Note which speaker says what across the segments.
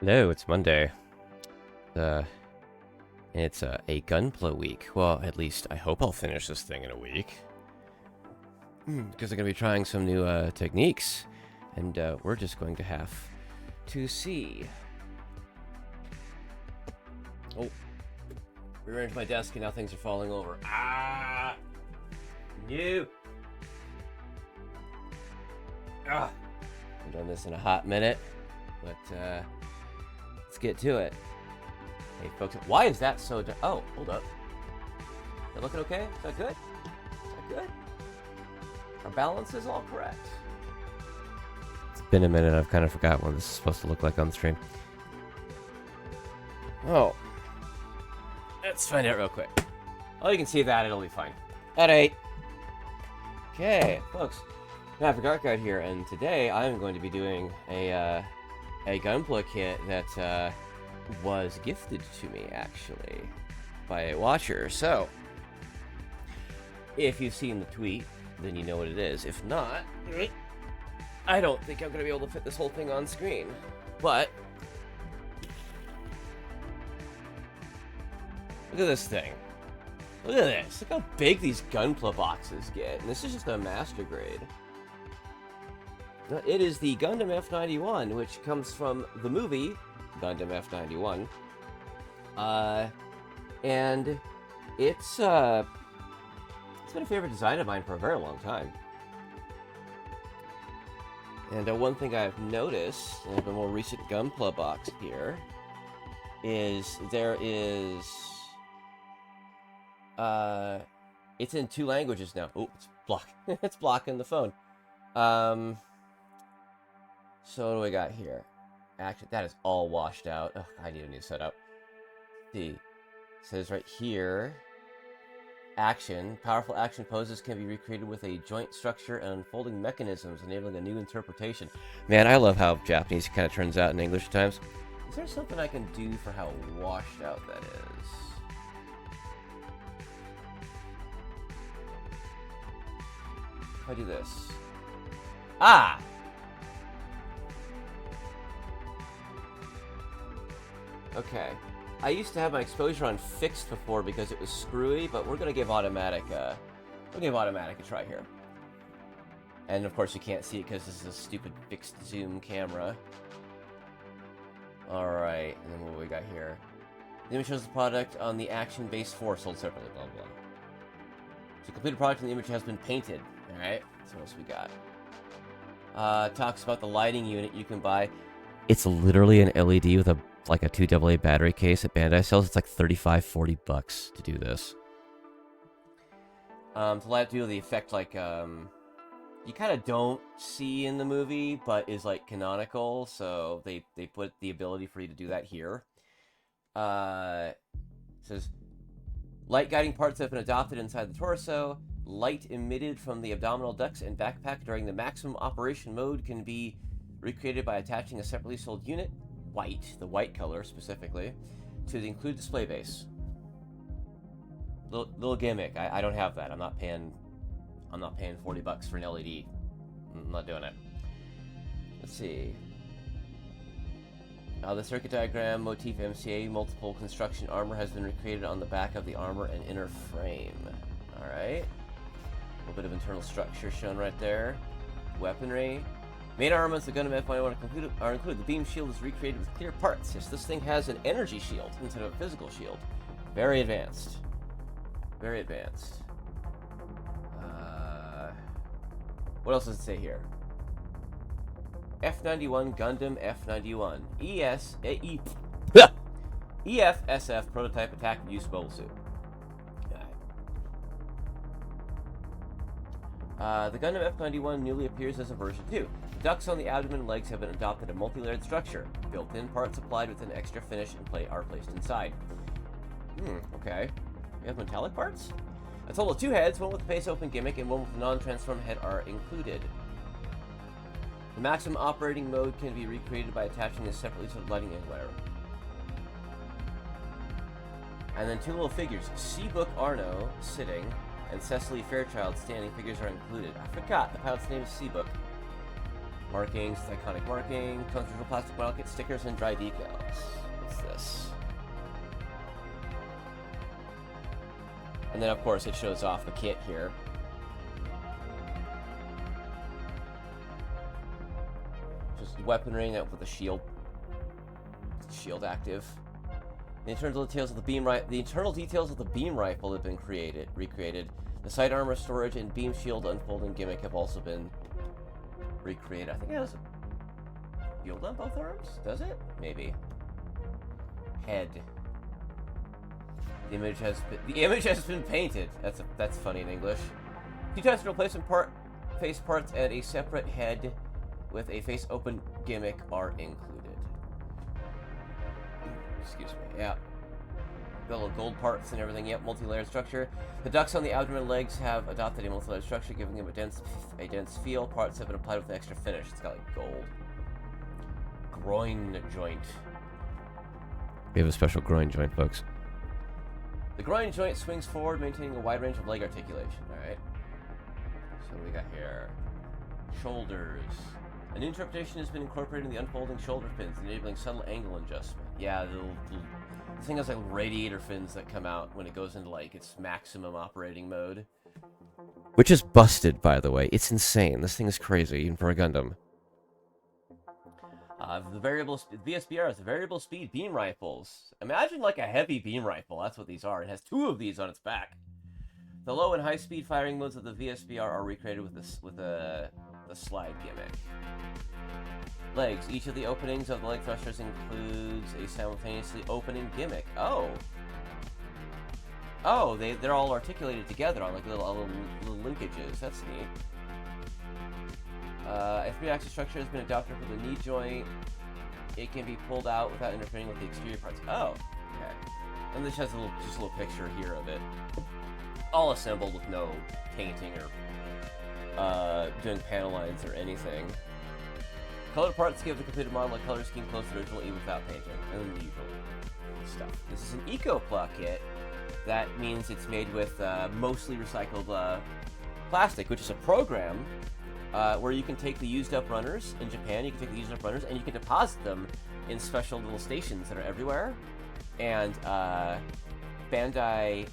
Speaker 1: No, it's Monday. Uh, it's a Gunpla week. Well, at least I hope I'll finish this thing in a week. Because I'm going to be trying some new techniques. And we're just going to have to see. Oh, rearranged my desk and now things are falling over. Ah! No! Ah! I've done this in a hot minute. But, let's get to it. Hey, folks, why is that so... Oh, hold up. Is that looking okay? Is that good? Is that good? Our balance is all correct. It's been a minute. I've kind of forgot what this is supposed to look like on the stream. Oh. Let's find out real quick. Oh, you can see that. It'll be fine. At 8. Okay, folks. Maverick Art Guide here, and today I'm going to be doing a Gunpla kit that was gifted to me, actually, by a watcher. So, if you've seen the tweet, then you know what it is. If not, I don't think I'm going to be able to fit this whole thing on screen. But, look at this thing. Look at this. Look how big these Gunpla boxes get. And this is just a master grade. It is the Gundam F91, which comes from the movie Gundam F91. And it's been a favorite design of mine for a very long time. And one thing I've noticed in the more recent Gunpla box here is there is it's in 2 languages now. Oh, it's blocking the phone. So what do we got here? Actually, that is all washed out. Ugh, I need a new setup. Let's see. It says right here, action. Powerful action poses can be recreated with a joint structure and unfolding mechanisms, enabling a new interpretation. Man, I love how Japanese kind of turns out in English at times. Is there something I can do for how washed out that is? If I do this. Ah! Okay. I used to have my exposure on fixed before because it was screwy, but we're gonna give automatic a try here. And of course you can't see it because this is a stupid fixed zoom camera. Alright, and then what we got here? The image shows the product on the Action Base 4 sold separately, blah blah. So completed product and the image has been painted. Alright, so what else we got? Talks about the lighting unit you can buy. It's literally an LED with a 2 AA battery case at Bandai sells. It's like $35-40 to do this. To let it do the effect you kind of don't see in the movie, but is canonical. So they put the ability for you to do that here. It says light guiding parts have been adopted inside the torso. Light emitted from the abdominal ducts and backpack during the maximum operation mode can be recreated by attaching a separately sold unit, the white color specifically, to the included display base. Little gimmick. I don't have that. I'm not paying $40 for an LED. I'm not doing it. Let's see. The circuit diagram motif MCA multiple construction armor has been recreated on the back of the armor and inner frame. All right. A little bit of internal structure shown right there. Weaponry. Main armaments of the Gundam F91 are included. The beam shield is recreated with clear parts. Yes, this thing has an energy shield instead of a physical shield. Very advanced. Very advanced. What else does it say here? F91 Gundam F91 EFSF prototype attack use mobile suit. The Gundam F91 newly appears as a version 2. The ducts on the abdomen and legs have been adopted a multi-layered structure. Built-in parts applied with an extra finish and are placed inside. Okay. We have metallic parts? A total of 2 heads, one with a face open gimmick and one with a non-transform head are included. The maximum operating mode can be recreated by attaching a separately sold lighting anywhere. And then 2 little figures, Seabook Arno sitting and Cecily Fairchild standing figures are included. I forgot the pilot's name is Seabook. Markings, iconic marking, comes with plastic model kit, stickers, and dry decals. What's this? And then, of course, it shows off the kit here. Just weaponry with a shield. Shield active. The internal details of the beam rifle have been recreated. The side armor storage and beam shield unfolding gimmick have also been recreated. I think it has a shield on both arms. Does it? Maybe. Head. The image has been painted. That's funny in English. 2 types of replacement face parts and a separate head with a face open gimmick are included. Excuse me. Yeah. Gold parts and everything. Yep, multi-layered structure. The ducts on the abdomen and legs have adopted a multi-layered structure, giving them a dense feel. Parts have been applied with an extra finish. It's got like gold. Groin joint. We have a special groin joint, folks. The groin joint swings forward, maintaining a wide range of leg articulation. Alright. So what we got here? Shoulders. A new interpretation has been incorporated in the unfolding shoulder fins, enabling subtle angle adjustment. Yeah, the thing has like radiator fins that come out when it goes into like its maximum operating mode. Which is busted, by the way. It's insane. This thing is crazy, even for a Gundam. The VSBR is variable speed beam rifles. Imagine like a heavy beam rifle. That's what these are. It has 2 of these on its back. The low and high speed firing modes of the VSBR are recreated with the slide gimmick. Legs. Each of the openings of the leg thrusters includes a simultaneously opening gimmick. Oh, they're all articulated together on like little linkages. That's neat. A 3-axis structure has been adopted for the knee joint. It can be pulled out without interfering with the exterior parts. Oh, okay. And this has just a little picture here of it, all assembled with no painting or doing panel lines or anything. Colored parts give the completed model a color scheme close to the original, even without painting, and then the usual stuff. This is an Gunpla kit. That means it's made with mostly recycled plastic, which is a program where you can take the used-up runners in Japan. You can take the used-up runners and you can deposit them in special little stations that are everywhere. And Bandai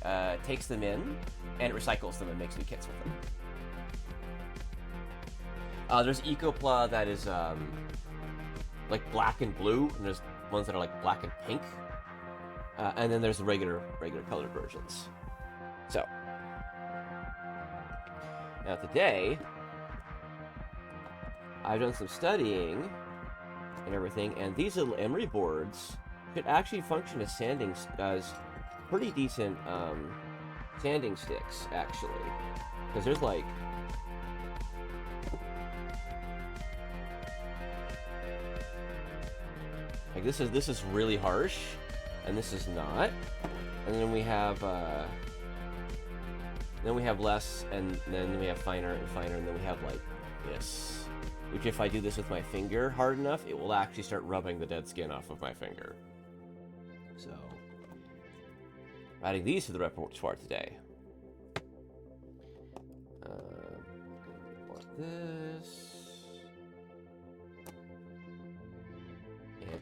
Speaker 1: takes them in and it recycles them and makes new kits with them. There's Gunpla that is like black and blue, and there's ones that are like black and pink, and then there's the regular colored versions. So now today, I've done some studying and everything, and these little emery boards could actually function as pretty decent sanding sticks, actually, because there's like this is really harsh, and this is not, and then we have less, and then we have finer and finer, and then we have like this, which if I do this with my finger hard enough, it will actually start rubbing the dead skin off of my finger. So, adding these to the repertoire today. This.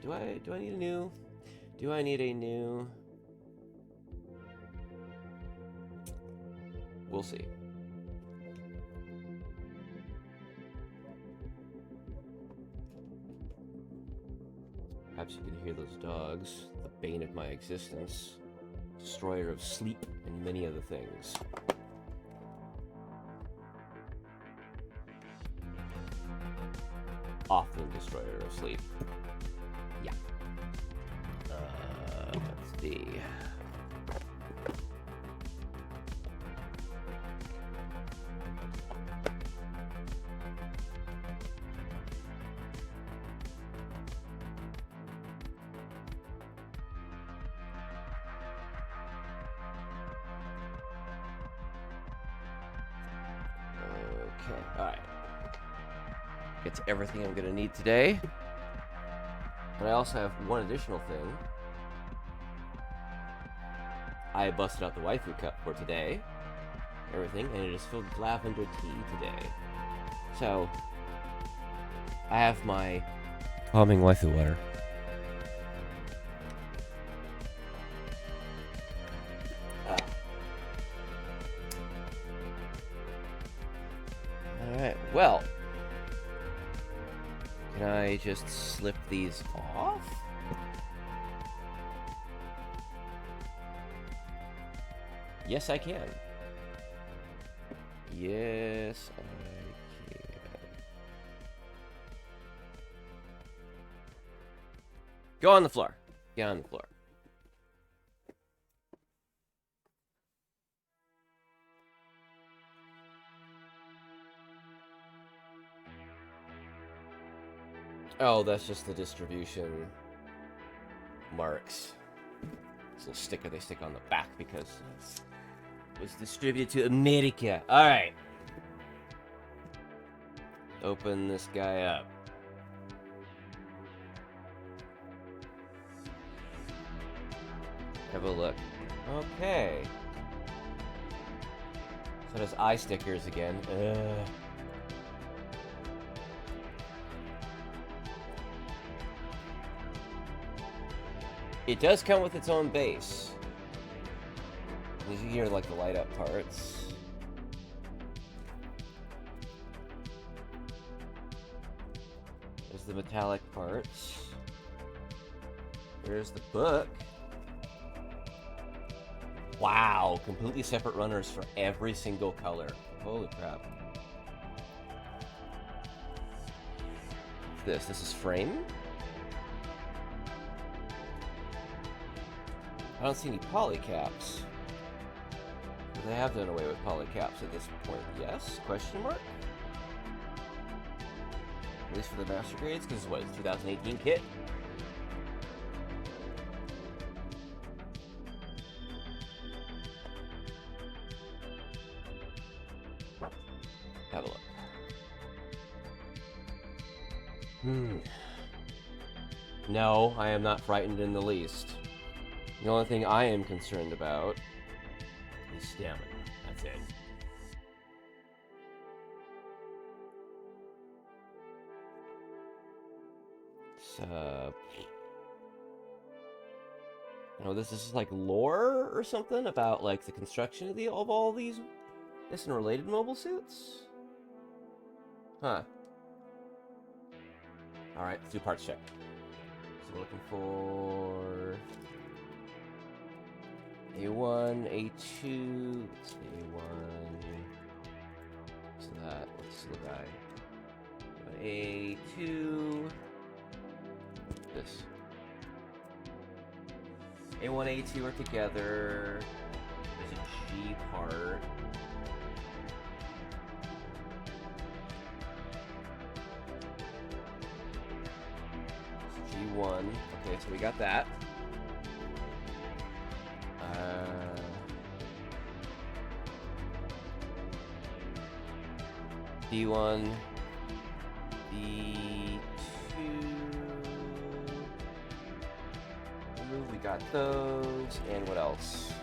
Speaker 1: Do I need a new? Do I need a new? We'll see. Perhaps you can hear those dogs, the bane of my existence, destroyer of sleep and many other things. Often destroyer of sleep. Yeah. Let's see. Okay, alright. Get to everything I'm gonna need today. And I also have one additional thing. I busted out the waifu cup for today. Everything, and it is filled with lavender tea today. So, I have my calming waifu water. Alright, well. Can I just slip these off? Yes, I can. Yes, I can. Go on the floor. Get on the floor. Oh, that's just the distribution marks. This little sticker they stick on the back because it was distributed to America. Alright. Open this guy up. Have a look. Okay. So it has eye stickers again. It does come with its own base. You can hear like the light up parts. There's the metallic parts. There's the book. Wow, completely separate runners for every single color. Holy crap. What's this? This is frame? I don't see any polycaps. They have done away with polycaps at this point. Yes? Question mark? At least for the master grades, because what, it's 2018 kit? Have a look. No, I am not frightened in the least. The only thing I am concerned about is stamina. That's it. So, this is like lore or something about like the construction of all these this and related mobile suits? Huh. Alright, let's do parts check. So we're looking for A1, A2, let's see, A1, so that, what's the guy? A2, this. A1, A2 are together, there's a G part. G1, okay, so we got that. D1, D2, we got those, and what else?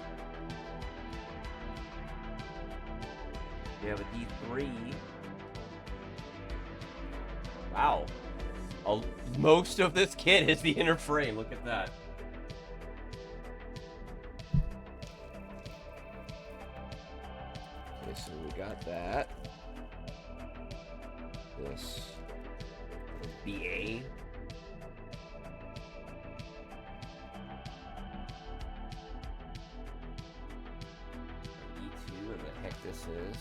Speaker 1: We have a D3. Wow. Most of this kit is the inner frame, look at that. Okay, so we got that. This BA. E2, where the heck this is.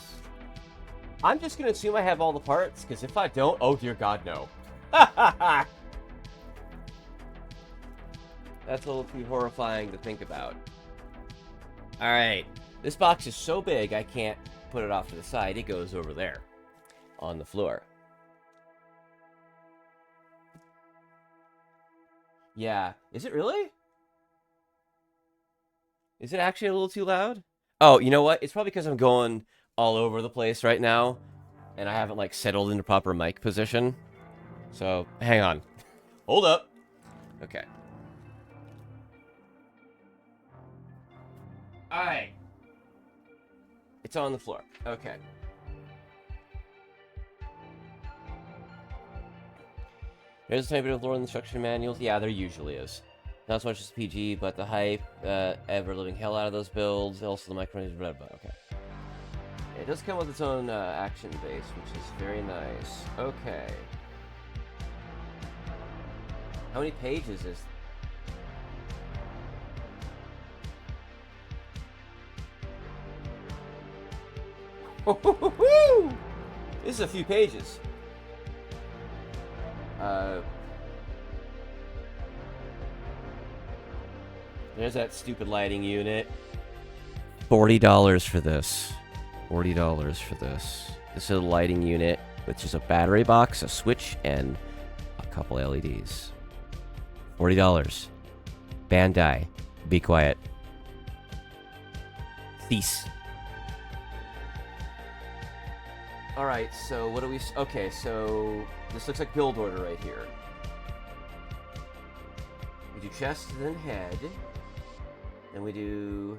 Speaker 1: I'm just gonna assume I have all the parts, because if I don't, oh dear God, no. That's a little too horrifying to think about. Alright, this box is so big I can't put it off to the side. It goes over there on the floor. Yeah, is it really? Is it actually a little too loud? Oh, you know what? It's probably because I'm going all over the place right now, and I haven't, like, settled into proper mic position. So, hang on. Hold up. Okay. Alright. It's on the floor. Okay. There's a tiny bit of lore in the instruction manuals. Yeah, there usually is. Not so much as PG, but the hype, ever-living hell out of those builds. Also, the micromanagement, blah, blah, okay. It does come with its own action base, which is very nice. Okay. How many pages is... This is a few pages. There's that stupid lighting unit. $40 for this. $40 for this. This is a lighting unit, which is a battery box, a switch, and a couple LEDs. $40. Bandai. Be quiet. Cease. Alright, so what do we... Okay, so this looks like build order right here. We do chest, then head. Then we do...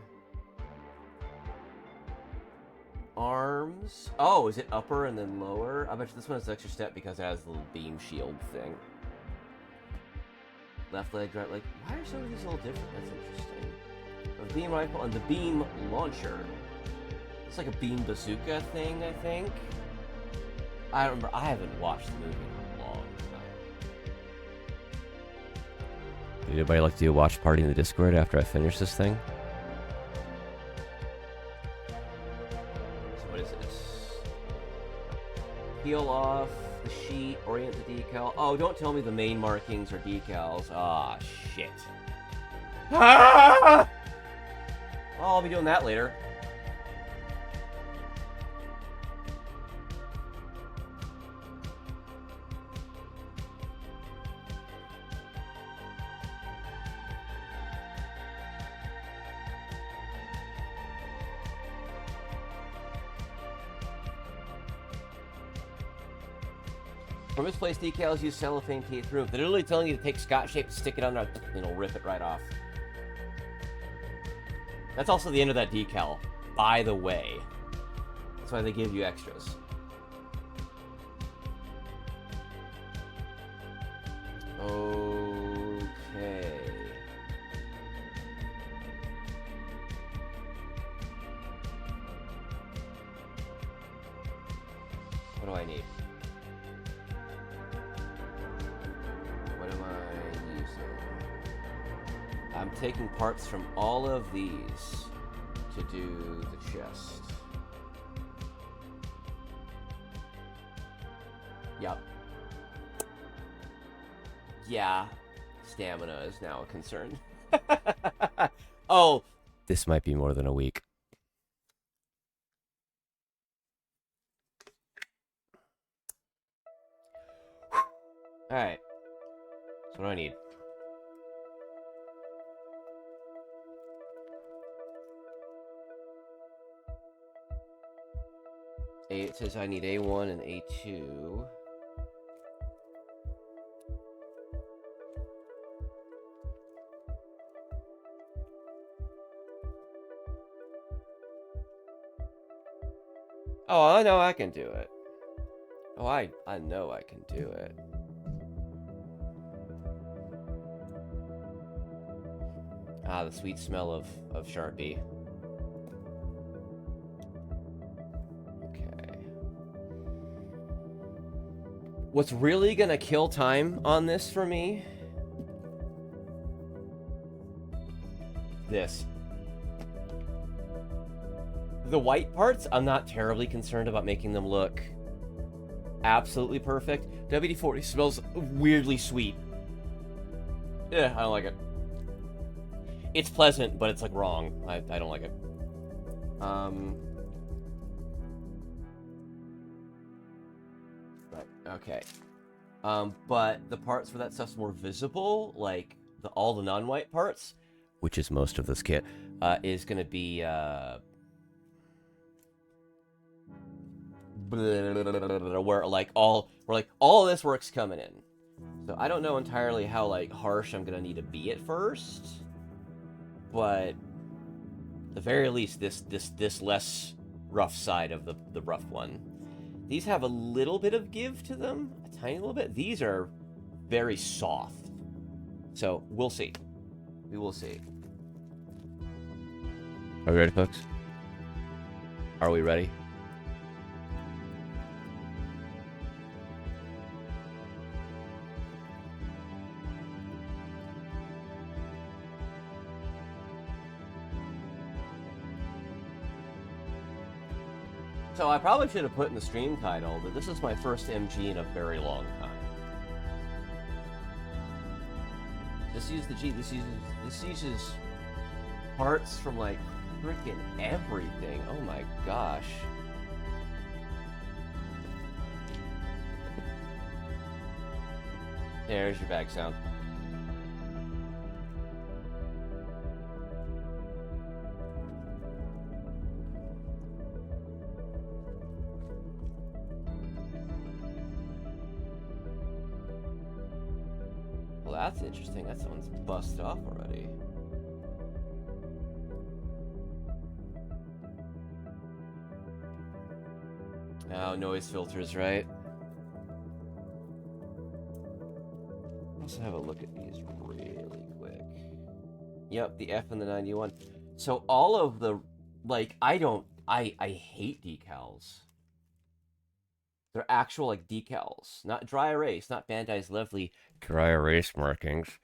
Speaker 1: arms. Oh, is it upper and then lower? I bet you this one has an extra step because it has the little beam shield thing. Left leg, right leg. Why are some of these a little different? That's interesting. The beam rifle and the beam launcher. It's like a beam bazooka thing, I think. I don't remember. I haven't watched the movie in a long time. Would anybody like to do a watch party in the Discord after I finish this thing? So what is this? Peel off the sheet, orient the decal. Oh, don't tell me the main markings are decals. Ah, shit. Ah! Well, I'll be doing that later. For misplaced decals, use cellophane tape through. They're literally telling you to take Scotch tape, stick it on there, and it'll rip it right off. That's also the end of that decal, by the way. That's why they give you extras. Okay. What do I need? What am I using? I'm taking parts from all of these to do the chest. Yup. Yeah, stamina is now a concern. Oh, this might be more than a week. Alright. So what do I need? It says I need A1 and A2. Oh, I know I can do it. Oh, I know I can do it. Ah, the sweet smell of Sharpie. Okay. What's really gonna kill time on this for me? This. The white parts, I'm not terribly concerned about making them look absolutely perfect. WD-40 smells weirdly sweet. Yeah, I don't like it. It's pleasant, but it's like wrong. I don't like it. Right, okay. But the parts where that stuff's more visible, like all the non-white parts, which is most of this kit, is gonna be where all this work's coming in. So I don't know entirely how like harsh I'm gonna need to be at first, but at the very least this less rough side of the rough one. These have a little bit of give to them, a tiny little bit. These are very soft. So we'll see. We will see. Are we ready, folks? Are we ready? So I probably should have put in the stream title that this is my first MG in a very long time. This uses parts from like freaking everything. Oh my gosh. There's your bag sound. Well, that's interesting. That someone's busted off already. Oh, noise filters, right? Let's have a look at these really quick. Yep, the F and the 91. So all of the, like, I hate decals. They're actual, like, decals. Not dry erase, not Bandai's lovely dry erase markings.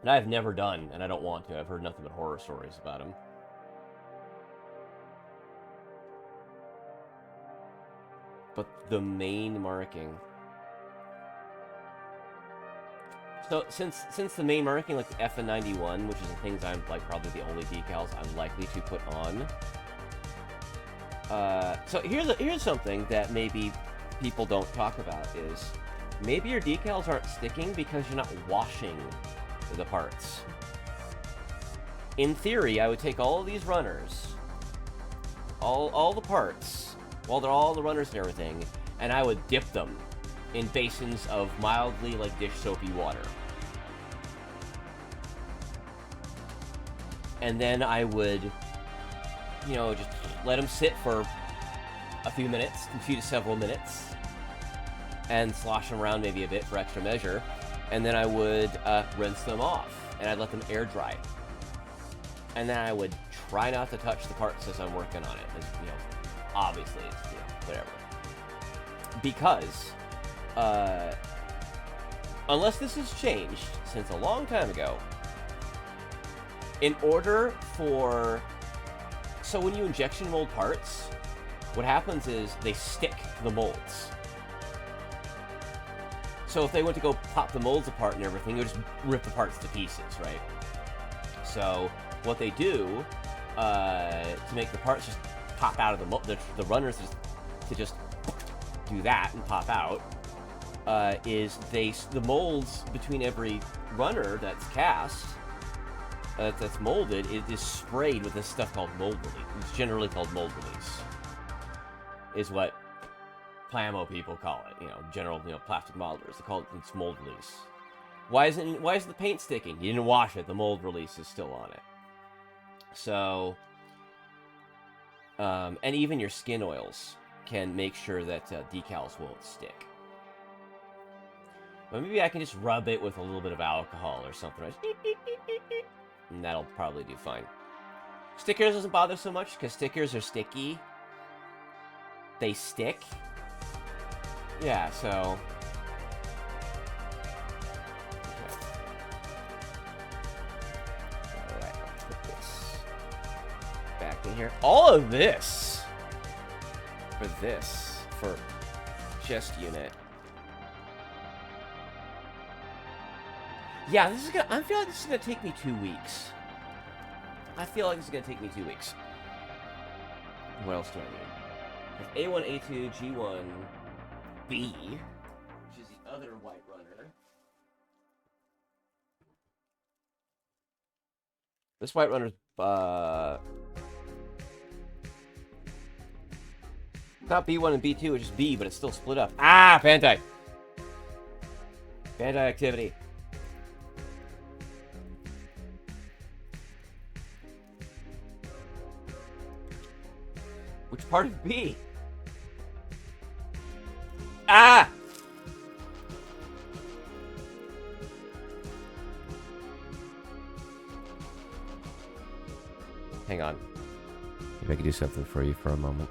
Speaker 1: And I've never done, and I don't want to. I've heard nothing but horror stories about them. But the main marking. So since the main marking, like the FN91, which is the things I'm like probably the only decals I'm likely to put on. So here's something that maybe people don't talk about is maybe your decals aren't sticking because you're not washing the parts. In theory, I would take all of these runners, all the parts, all the runners and everything, and I would dip them in basins of mildly like dish soapy water. And then I would, you know, just let them sit for a few minutes, a few to several minutes, and slosh them around maybe a bit for extra measure. And then I would rinse them off, and I'd let them air dry. And then I would try not to touch the parts as I'm working on it. As, you know, obviously, it's, you know, whatever. Because, unless this has changed since a long time ago, in order for... So when you injection mold parts, what happens is they stick to the molds. So if they went to go pop the molds apart and everything, they would just rip the parts to pieces, right? So what they do to make the parts just pop out of the runners to just do that and pop out is the molds between every runner that's cast that's molded, it is sprayed with this stuff called mold release. It's generally called mold release, is what Plamo people call it. You know, general, you know, plastic modelers, they call it, it's mold release. Why is the paint sticking? You didn't wash it. The mold release is still on it. So, and even your skin oils can make sure that decals won't stick. But maybe I can just rub it with a little bit of alcohol or something. And that'll probably do fine. Stickers doesn't bother so much because stickers are sticky. They stick. Yeah, so... Okay. Alright, I'll put this back in here. All of this for chest unit. Yeah, this is gonna... I feel like this is gonna take me 2 weeks. I feel like this is gonna take me 2 weeks. What else do I need? A1, A2, G1, B, which is the other white runner. This white runner's, not B1 and B2, it's just B, but it's still split up. Ah, Bandai! Bandai activity. Which part of B? Ah! Hang on. Maybe I could do something for you for a moment.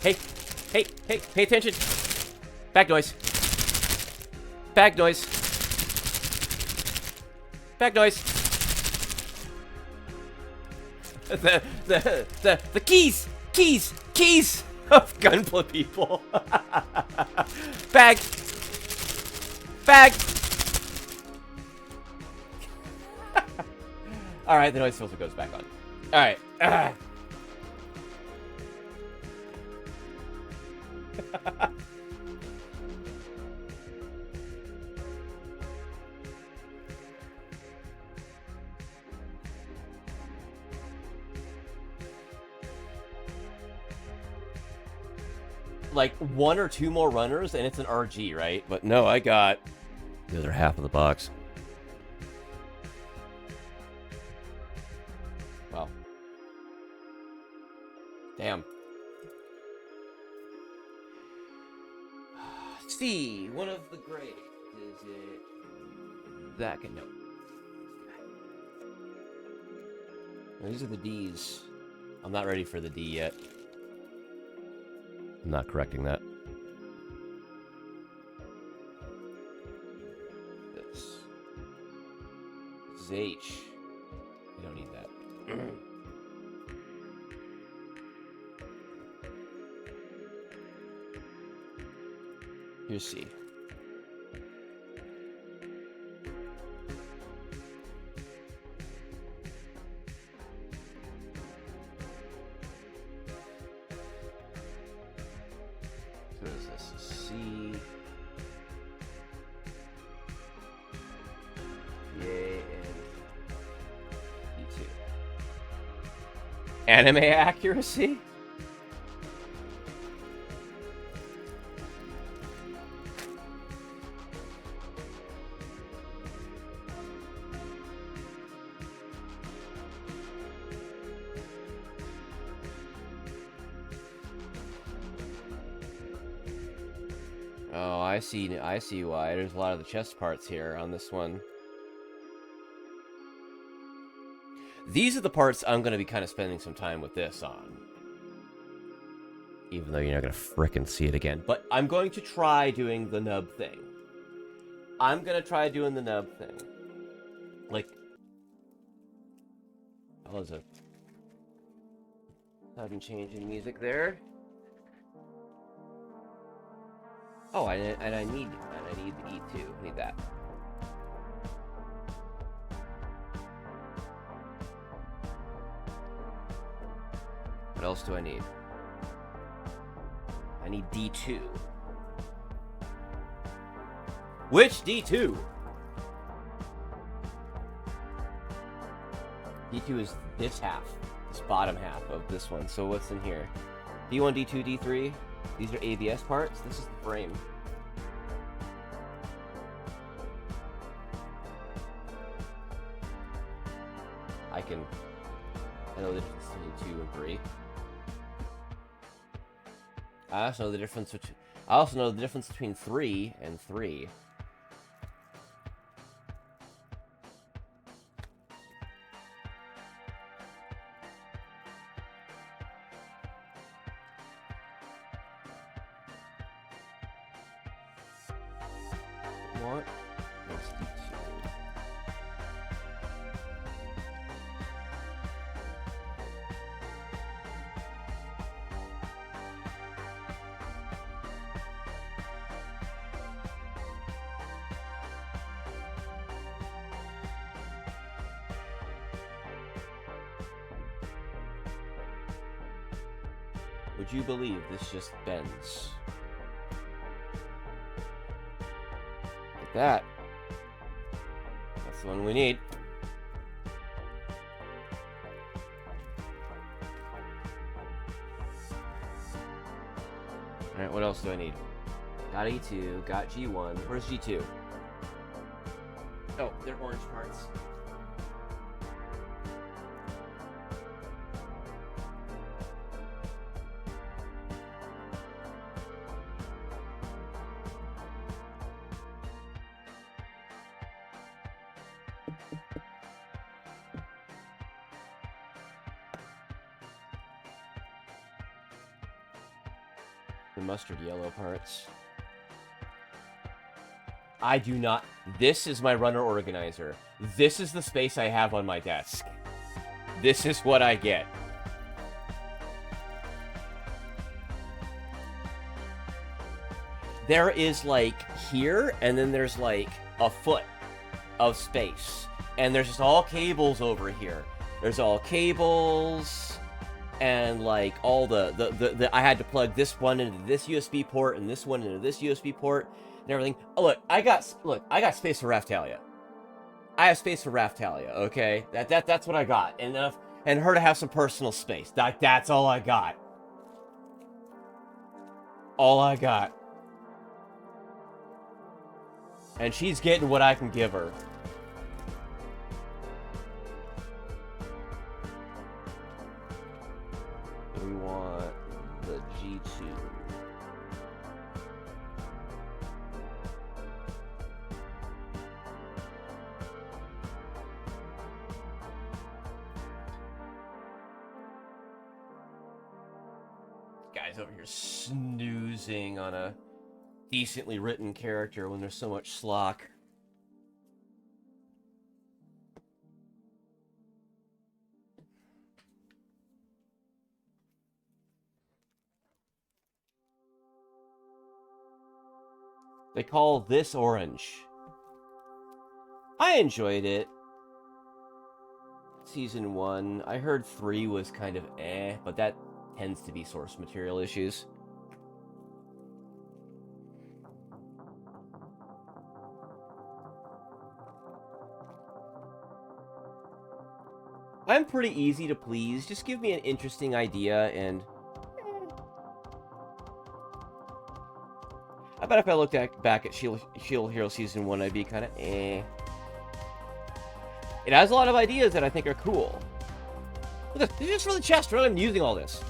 Speaker 1: Hey, hey, hey, pay attention. Back noise. Back noise. Back noise. The keys of Gunpla people. Bag. All right, the noise filter goes back on. All right. Like 1 or 2 more runners and it's an RG, right? But no, I got the other half of the box. Wow. Damn. C, one of the great. Is it that? No. These are the D's. I'm not ready for the D yet. I'm not correcting that. This is H. We don't need that. Here's C. So is this C? Yay, and E2. Anime accuracy? Oh, I see why. There's a lot of the chest parts here on this one. These are the parts I'm going to be kind of spending some time with this on. Even though you're not going to frickin' see it again. But I'm going to try doing the nub thing. I'm going to try doing the nub thing. Like... Oh, there's a sudden change in music there. Oh, and I need the E2. I need that. What else do I need? I need D2. Which D2? D2 is this half. This bottom half of this one. So what's in here? D1, D2, D3. These are ABS parts. This is the frame. I know the difference between 2 and 3. I also know the difference between 3 and 3. What? Where's D2? Would you believe this just bends? Like that. That's the one we need. Alright, what else do I need? Got E2, got G1. Where's G2? Oh, they're orange parts. The mustard yellow parts. I do not... This is my runner organizer. This is the space I have on my desk. This is what I get. There is, like, here, and then there's, like, a foot of space. And there's just all cables over here. There's all cables, and, like, all the I had to plug this one into this USB port, and this one into this USB port, and everything. Oh, look, I got space for Raftalia. I have space for Raftalia, okay? That's what I got. And her to have some personal space. That's all I got. All I got. And she's getting what I can give her. We want the G2. Guy's over here snoozing on a decently written character when there's so much slock. They call this orange. I enjoyed it. Season 1. I heard 3 was kind of but that tends to be source material issues. I'm pretty easy to please. Just give me an interesting idea, and I bet if I looked back at Shield Hero Season 1, I'd be kind of It has a lot of ideas that I think are cool. Look at this. This is just for the chest. Really, I'm using all this.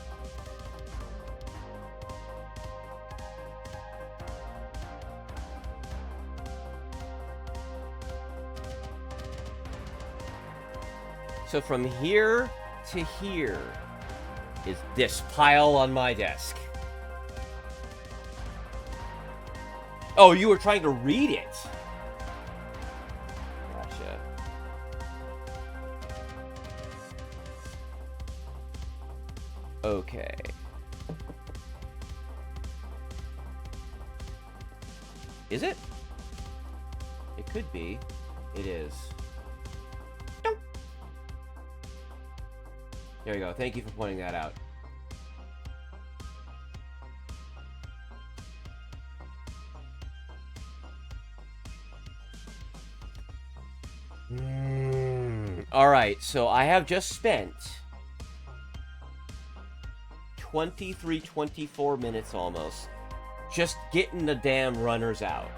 Speaker 1: So from here to here is this pile on my desk. Oh, you were trying to read it. Gotcha. Okay. Is it? It could be. It is. There you go. Thank you for pointing that out. Alright, so I have just spent 24 minutes almost just getting the damn runners out.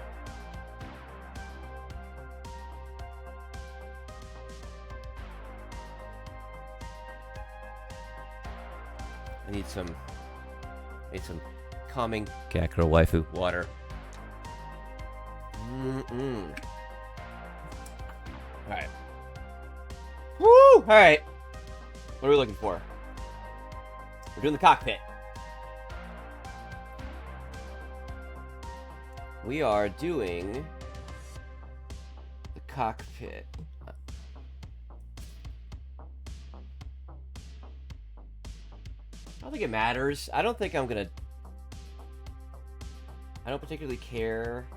Speaker 1: I need some calming Kakura waifu water. Alright. Woo! Alright. What are we looking for? We're doing the cockpit. We are doing the cockpit. I don't think it matters. I don't particularly care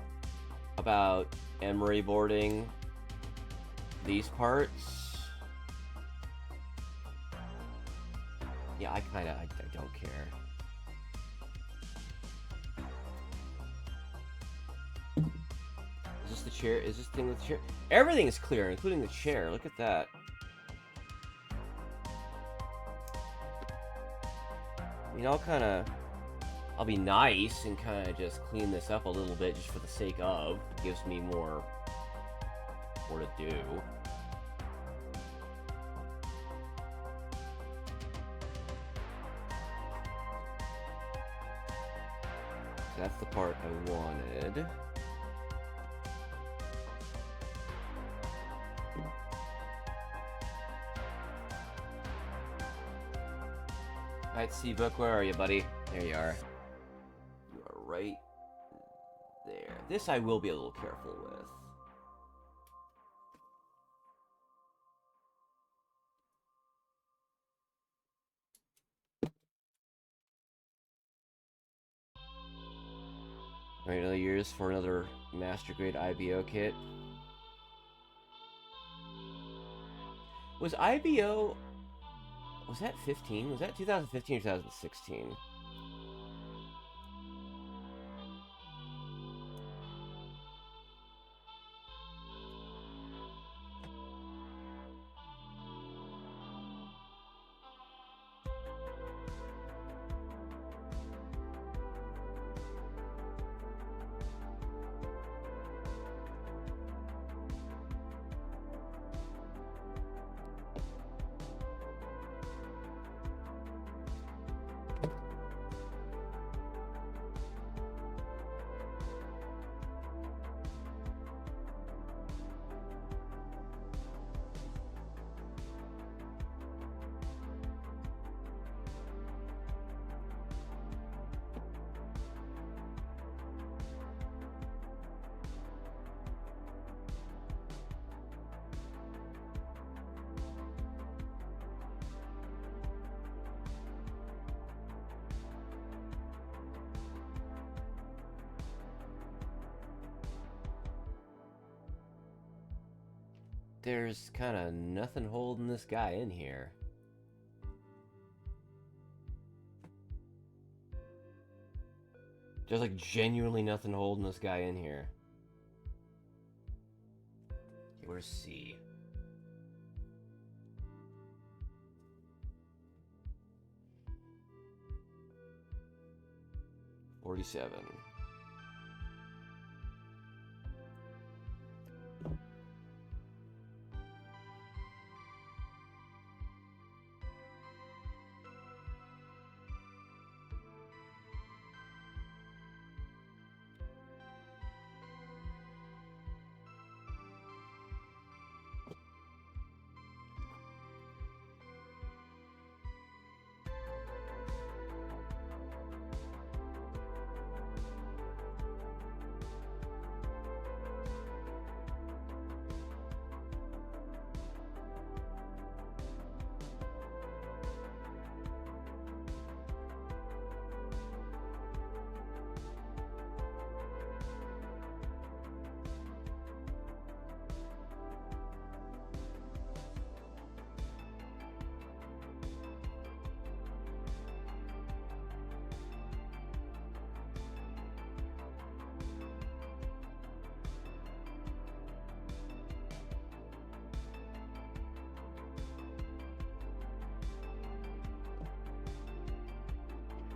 Speaker 1: about emery boarding these parts. Yeah, I don't care. Is this the chair? Is this thing with the chair? Everything is clear, including the chair. Look at that. I mean, I'll be nice and kind of just clean this up a little bit just for the sake of. It gives me more to do. That's the part I wanted. Alright, C-Book, where are you, buddy? There you are. right there. This I will be a little careful with. Alright, another years for another master grade IBO kit. Was IBO... Was that 15? Was that 2015 or 2016? There's kind of nothing holding this guy in here. There's like genuinely nothing holding this guy in here. Okay, where's C? $47.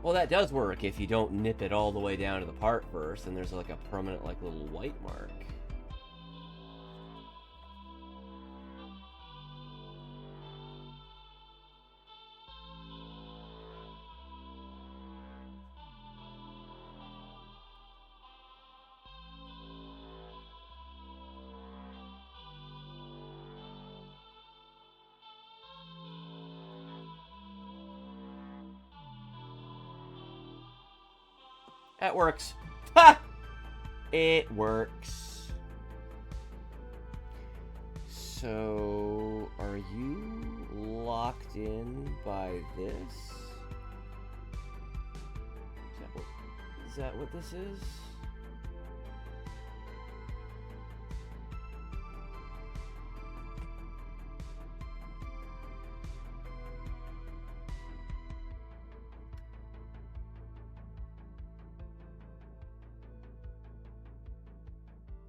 Speaker 1: Well, that does work if you don't nip it all the way down to the part first, and there's like a permanent, like, little white mark. That works. Ha! It works. So, are you locked in by this? Is that what this is?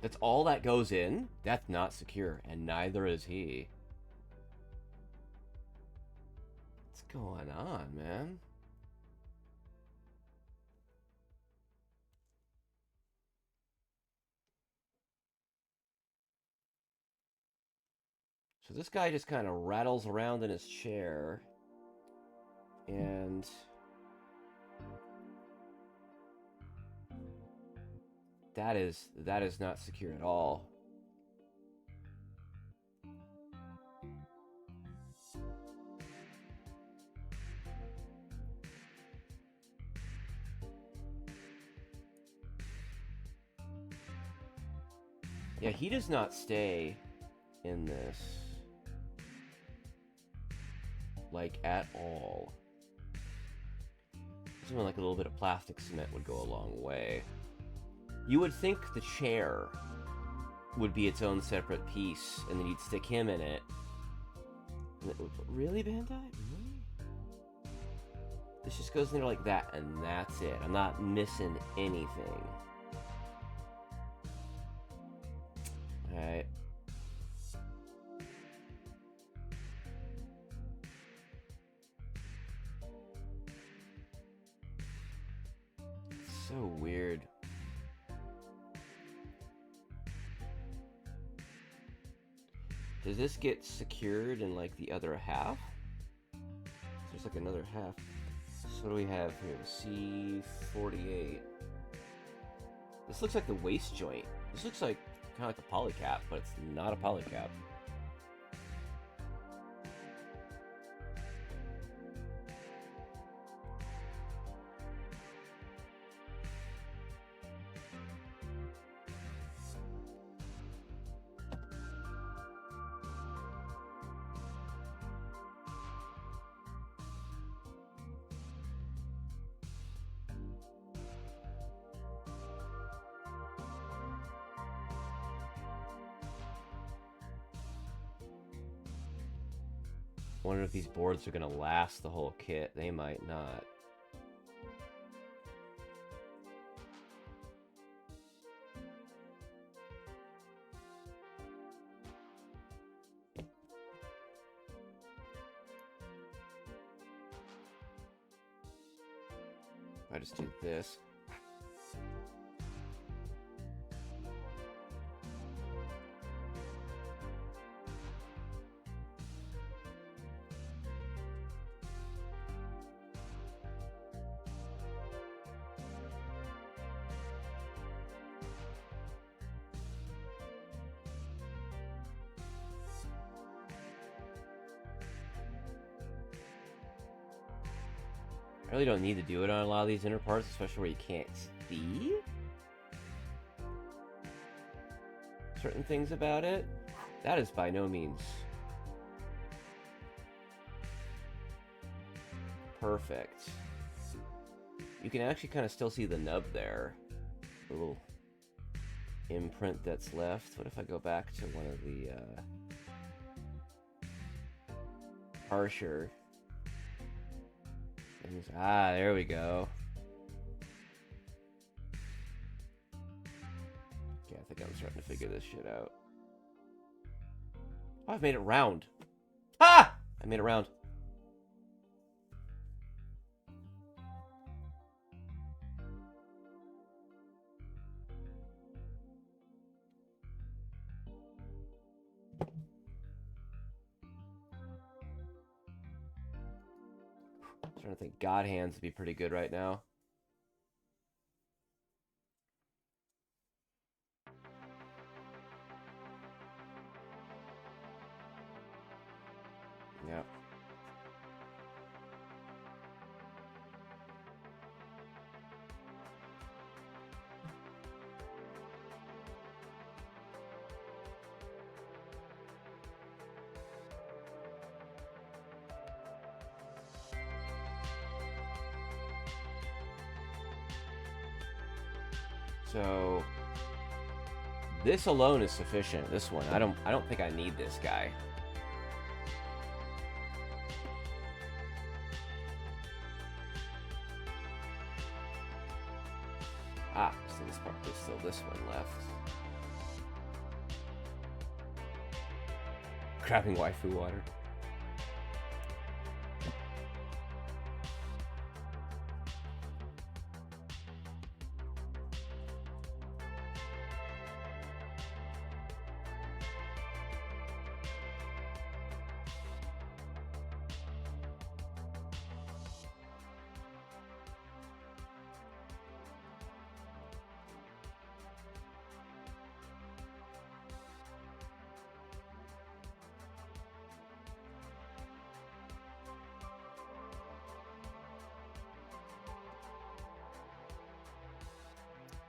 Speaker 1: That's all that goes in? That's not secure, and neither is he. What's going on, man? So this guy just kind of rattles around in his chair, and that is not secure at all. Yeah, he does not stay in this, like, at all. Something like a little bit of plastic cement would go a long way. You would think the chair would be its own separate piece, and then you'd stick him in it. Really, Bandai? Really? This just goes in there like that, and that's it. I'm not missing anything. Alright. So weird. Does this get secured in like the other half? There's like another half. So what do we have here? C48. This looks like the waist joint. This looks like kind of like a polycap, but it's not a polycap. I wonder if these boards are going to last the whole kit. They might not. I just do this. I really don't need to do it on a lot of these inner parts, especially where you can't see certain things about it. That is by no means perfect. You can actually kind of still see the nub there. The little imprint that's left. What if I go back to one of the harsher things? Ah, there we go. Okay, I think I'm starting to figure this shit out. Oh, I've made it round. Ah! I made it round. I'm trying to think. God hands would be pretty good right now. Yep. So this alone is sufficient. This one, I don't think I need this guy. Ah, so this part, there's still this one left. Crapping waifu water.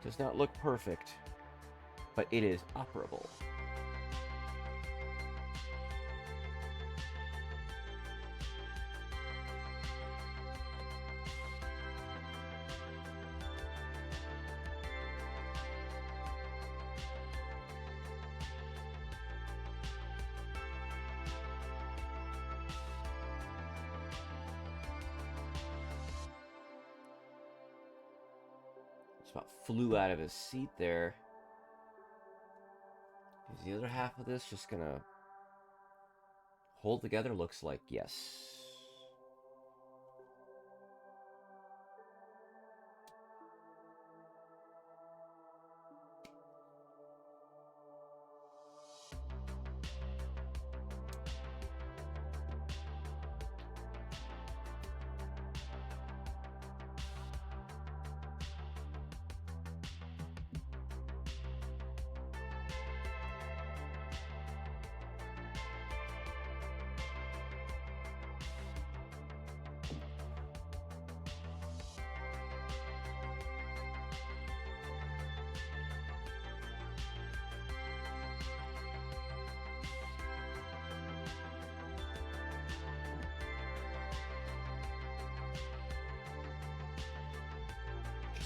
Speaker 1: Does not look perfect, but it is operable. Just about flew out of his seat there. Is the other half of this just gonna hold together? Looks like yes.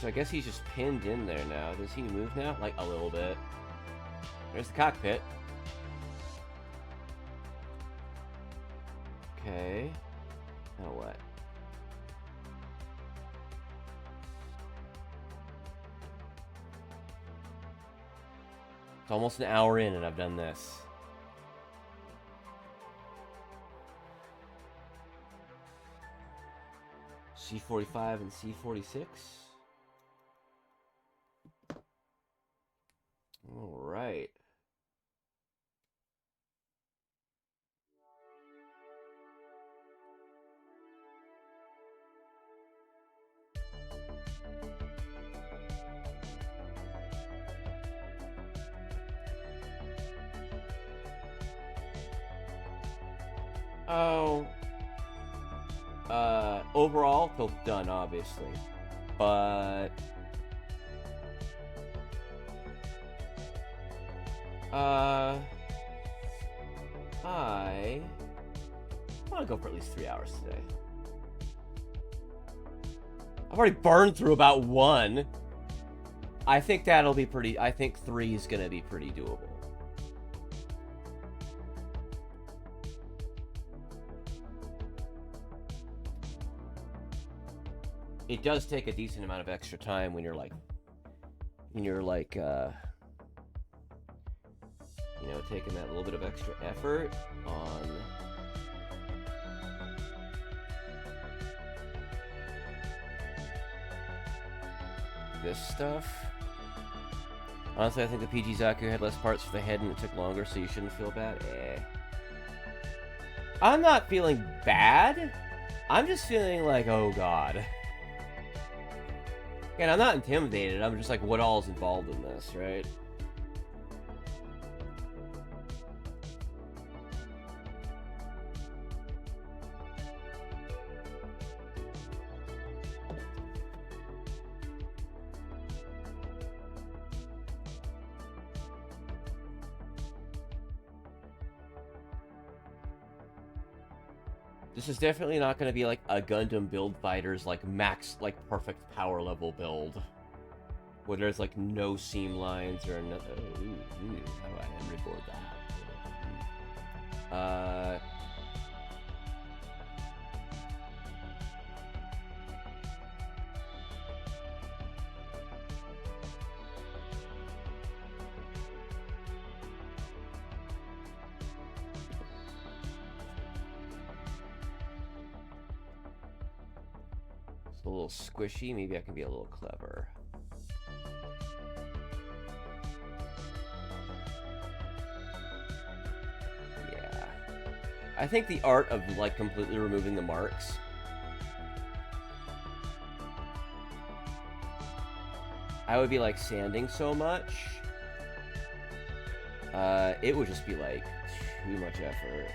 Speaker 1: So I guess he's just pinned in there now. Does he move now? Like, a little bit. There's the cockpit. Okay. Now what? It's almost an hour in and I've done this. C-45 and C-46. All right. Oh. Overall, feel done, obviously. But I want to go for at least 3 hours today. I've already burned through about one. I think that'll be pretty... I think 3 is going to be pretty doable. It does take a decent amount of extra time when you're like... you know, taking that little bit of extra effort on this stuff. Honestly, I think the PG Zaku had less parts for the head and it took longer, so you shouldn't feel bad. I'm not feeling bad. I'm just feeling like, oh god. And I'm not intimidated. I'm just like, what all is involved in this, right? This is definitely not going to be like a Gundam Build Fighters, like max, like perfect power level build. Where there's like no seam lines or nothing. Ooh, how do I record that? A little squishy. Maybe I can be a little clever. Yeah. I think the art of, like, completely removing the marks. I would be, like, sanding so much. It would just be, like, too much effort.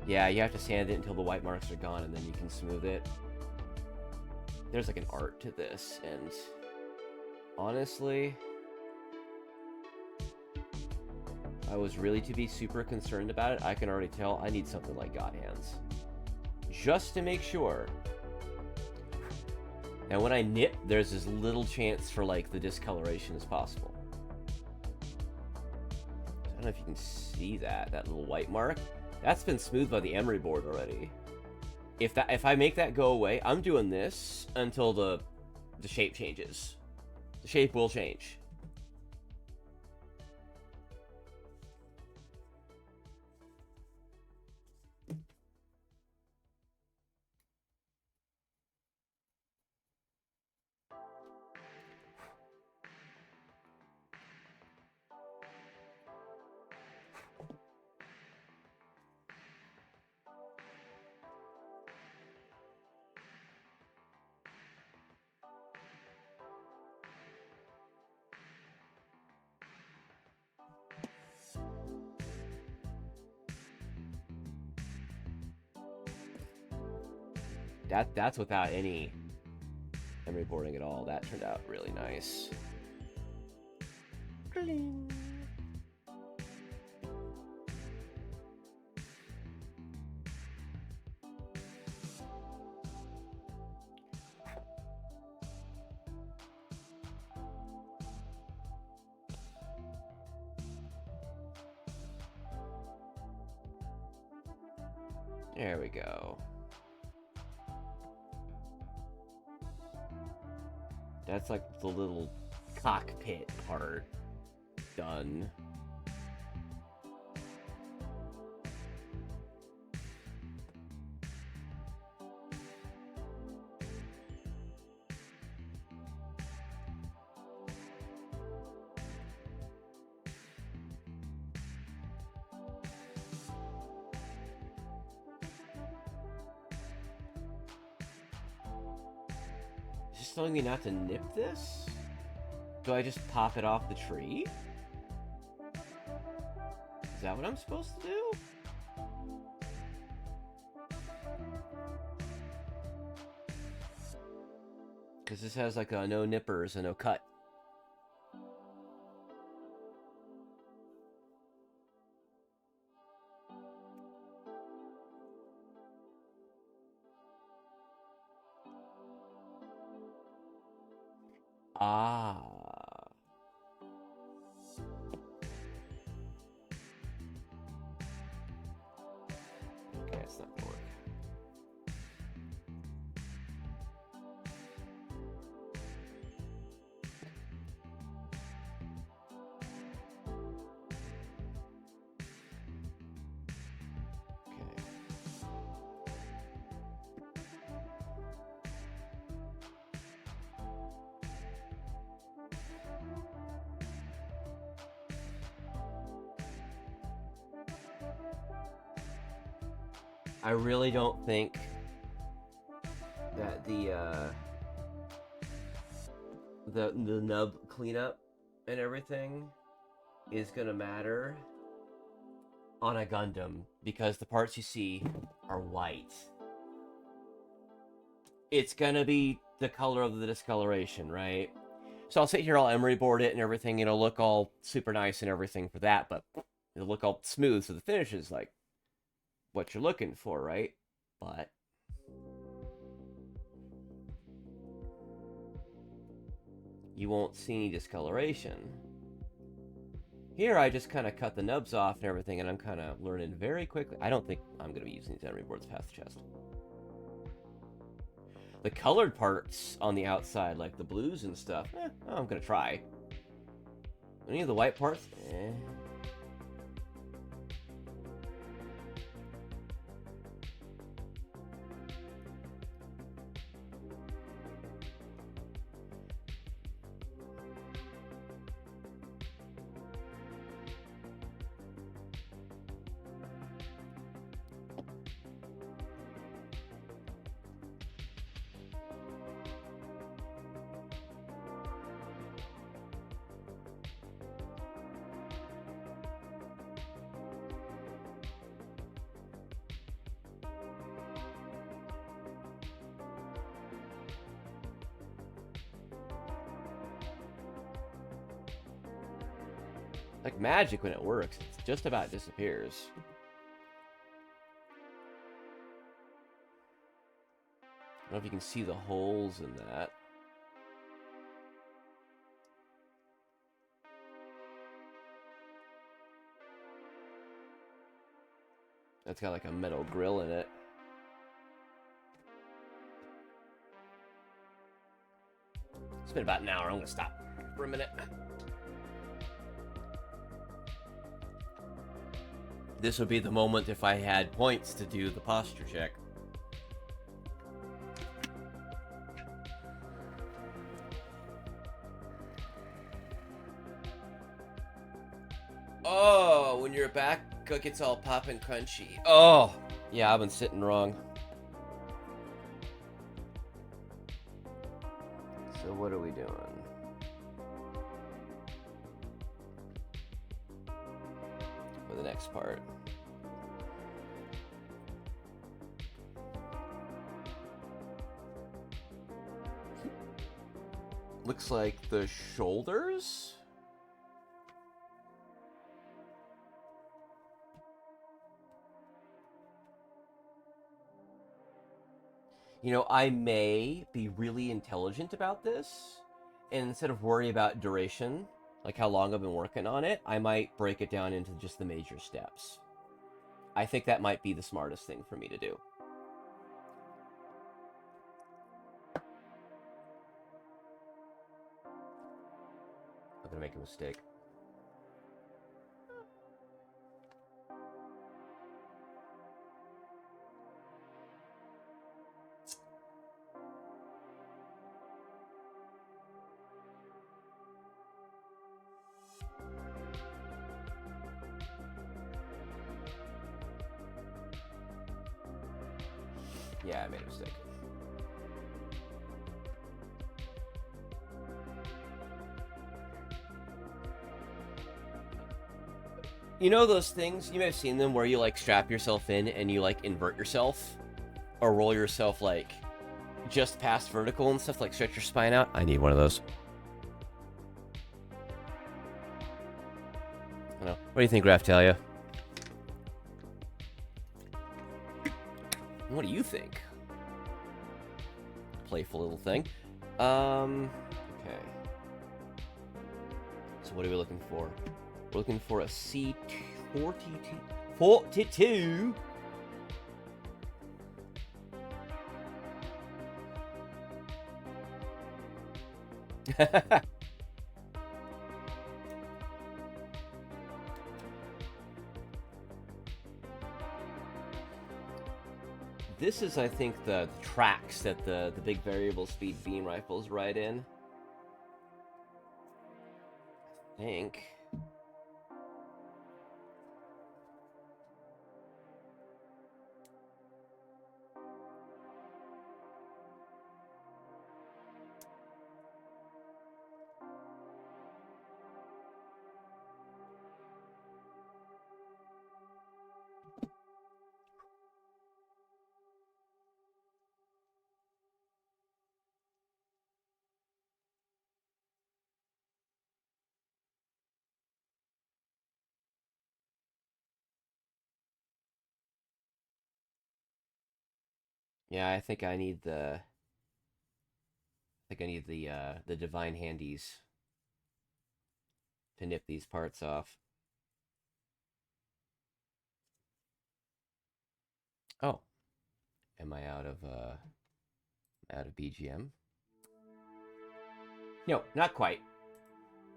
Speaker 1: Yeah, you have to sand it until the white marks are gone, and then you can smooth it. There's like an art to this, and honestly, I was really to be super concerned about it. I can already tell I need something like God Hands, just to make sure. Now when I nip, there's as little chance for like the discoloration as possible. I don't know if you can see that little white mark. That's been smoothed by the emery board already. If I make that go away, I'm doing this until the shape changes. The shape will change. That's without any emery boarding at all. That turned out really nice. There we go. That's like the little cockpit part done. Telling me not to nip this? Do I just pop it off the tree? Is that what I'm supposed to do? Because this has like a no nippers and no cut. Ah. Okay, it's not gonna work. I really don't think that the nub cleanup and everything is gonna matter on a Gundam because the parts you see are white. It's gonna be the color of the discoloration, right? So I'll sit here, I'll emery board it and everything, it'll look all super nice and everything for that, but it'll look all smooth, so the finish is like what you're looking for, right? But you won't see any discoloration. Here, I just kind of cut the nubs off and everything, and I'm kind of learning very quickly. I don't think I'm going to be using these emery boards past the chest. The colored parts on the outside, like the blues and stuff, I'm going to try. Any of the white parts, Like magic when it works. It just about disappears. I don't know if you can see the holes in that. That's got like a metal grill in it. It's been about an hour. I'm gonna stop for a minute. This would be the moment if I had points to do the posture check. Oh, when your back gets all pop and crunchy. Oh, yeah, I've been sitting wrong. So what are we doing? For the next part. Looks like the shoulders? You know, I may be really intelligent about this, and instead of worry about duration, like how long I've been working on it, I might break it down into just the major steps. I think that might be the smartest thing for me to do. I'm gonna make a mistake. Yeah, I made a mistake. You know those things, you may have seen them, where you like strap yourself in and you like invert yourself? Or roll yourself like just past vertical and stuff, like stretch your spine out? I need one of those. I don't know. What do you think, Raftalia? What do you think? Playful little thing. Okay. So what are we looking for? We're looking for a C42. 42. This is, I think, the tracks that the big variable speed beam rifles ride in. I think. Yeah, I think I need the the divine handies to nip these parts off. Oh, am I out of BGM? No, not quite.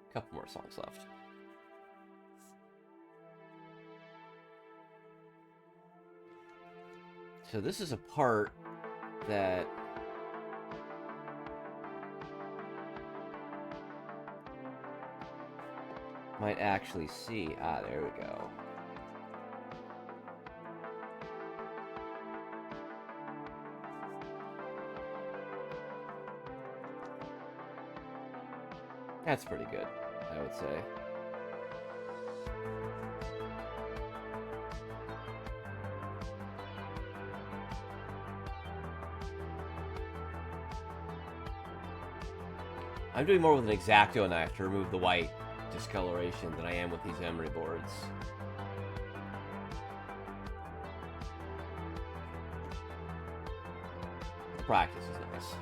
Speaker 1: A couple more songs left. So this is a part that might actually see. Ah, there we go. That's pretty good, I would say. I'm doing more with an X-Acto knife to remove the white discoloration than I am with these emery boards. The practice is nice.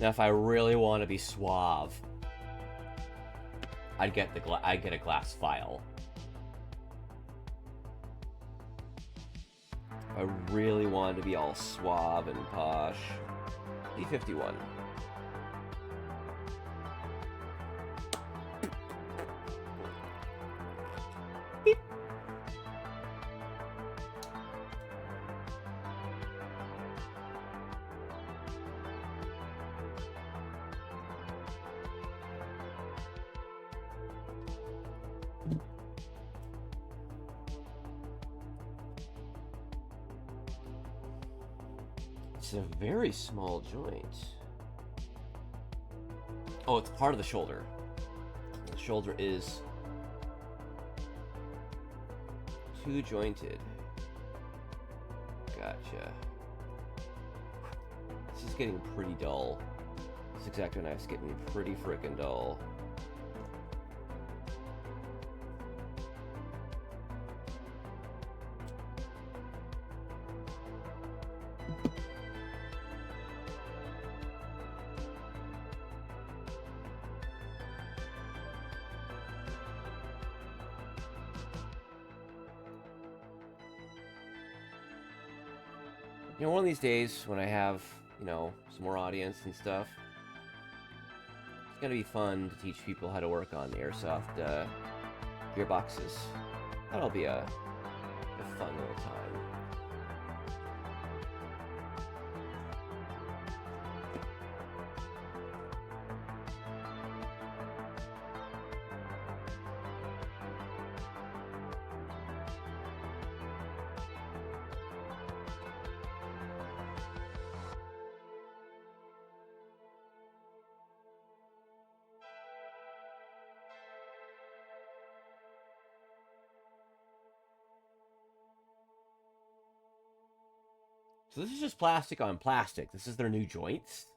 Speaker 1: Now, if I really want to be suave, I'd get a glass file. If I really wanted to be all suave and posh, D51. Beep. It's a very small joint. Oh, it's part of the shoulder. The shoulder is two jointed. Gotcha. This is getting pretty dull. This X-Acto knife's getting pretty frickin' dull. You know, one of these days when I have, you know, some more audience and stuff, it's gonna be fun to teach people how to work on the airsoft gearboxes. That'll be a fun little time. So this is just plastic on plastic. This is their new joints.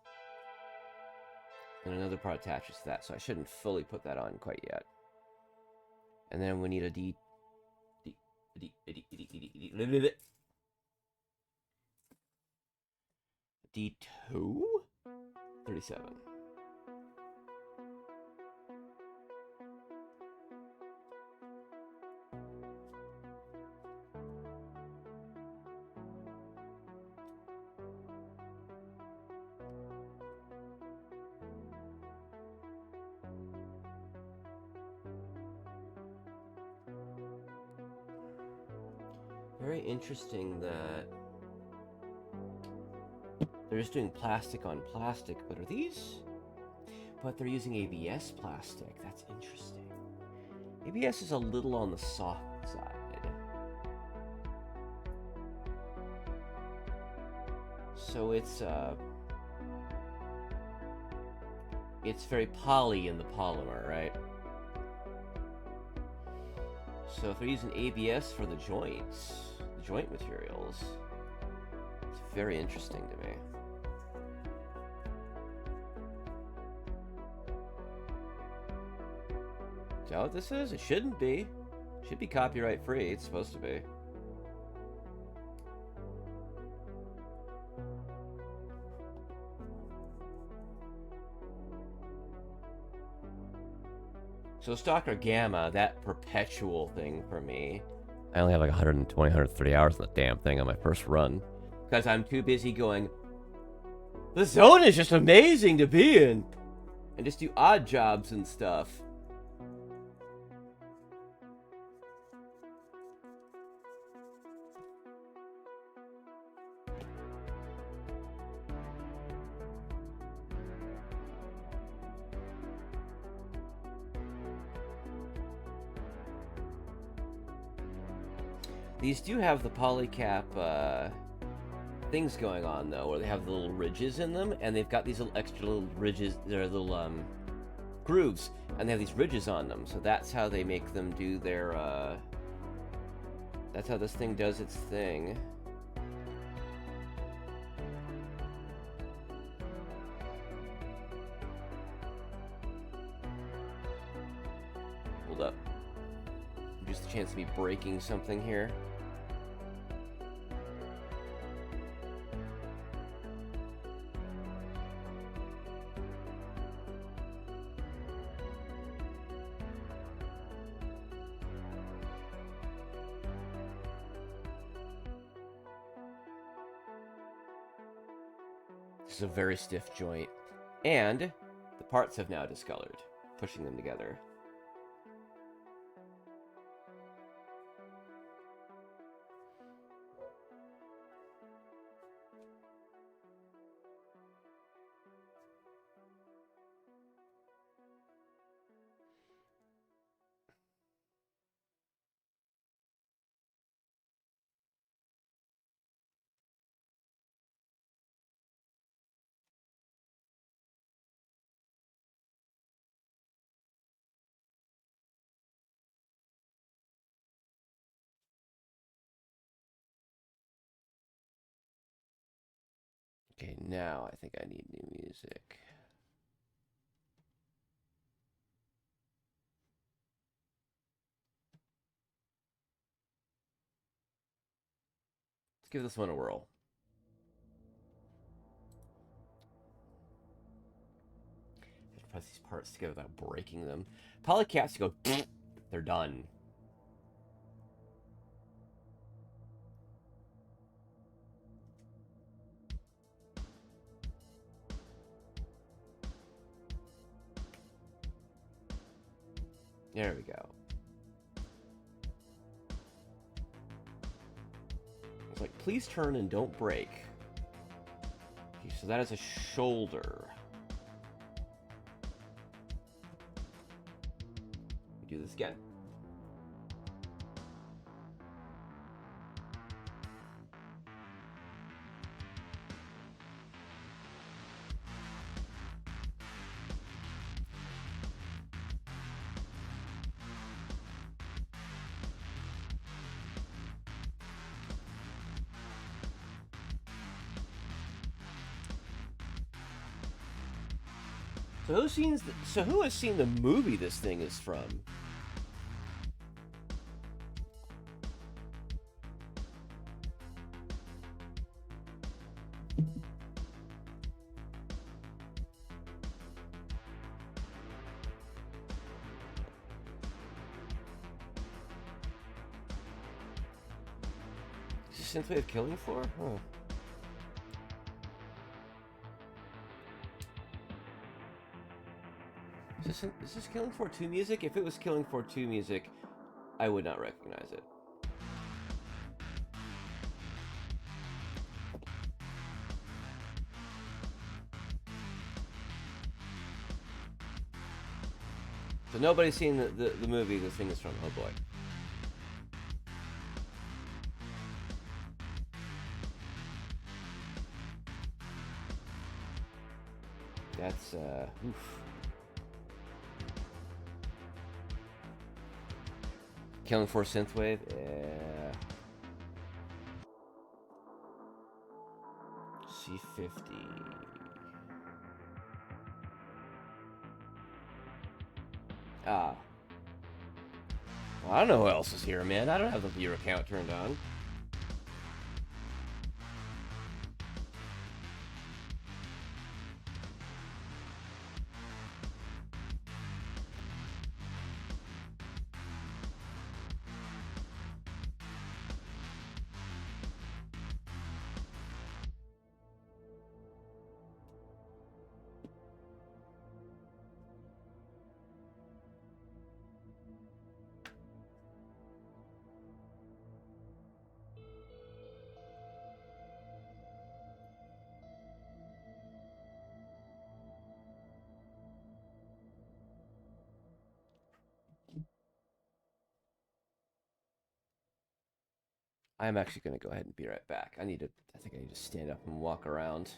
Speaker 1: And another part attaches to that, so I shouldn't fully put that on quite yet. And then we need a D2? 37. Very interesting that they're just doing plastic on plastic, but are these? But they're using ABS plastic. That's interesting. ABS is a little on the soft side. So it's very poly in the polymer, right? So if they're using ABS for the joints, the joint materials, it's very interesting to me. Is that what this is? It shouldn't be. It should be copyright free. It's supposed to be. So Stalker Gamma, that perpetual thing for me, I only have like 120, 130 hours on the damn thing on my first run. Because I'm too busy going, the zone is just amazing to be in! And just do odd jobs and stuff. These do have the polycap things going on though, where they have the little ridges in them, and they've got these little extra little ridges, they're little grooves, and they have these ridges on them. So that's how they make them do their. That's how this thing does its thing. Hold up. Just a chance of me breaking something here. This is a very stiff joint. And the parts have now discolored, pushing them together. Okay, now I think I need new music. Let's give this one a whirl. Just press these parts together without breaking them. Polycaps go, they're done. There we go. It's like, please turn and don't break. Okay, so that is a shoulder. We do this again. So who has seen the movie this thing is from? Is this Synthwave Killing Floor? Huh. Is this Killing Floor 2 music? If it was Killing Floor 2 music, I would not recognize it. So nobody's seen the movie this thing is from. Oh boy. That's, oof. Killing Floor Synthwave? Yeah. C50. Ah. Well, I don't know who else is here, man. I don't have the viewer count turned on. I'm actually going to go ahead and be right back. I think I need to stand up and walk around.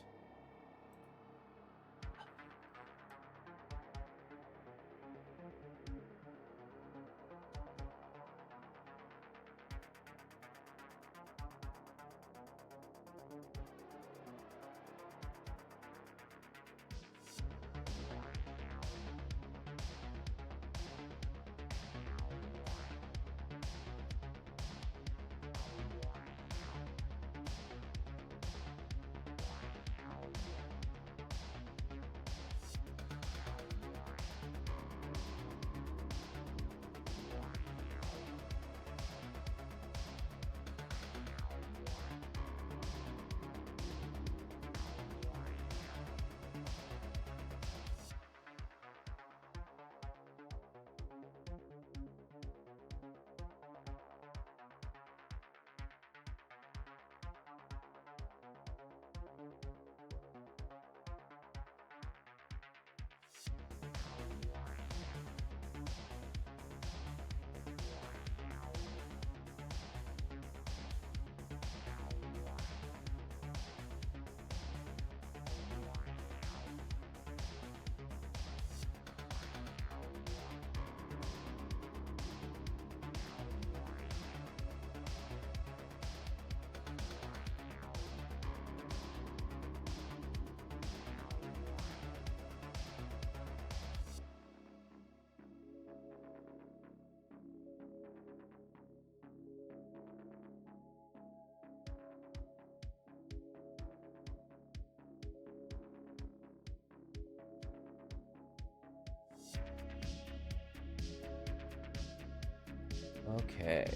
Speaker 1: Okay.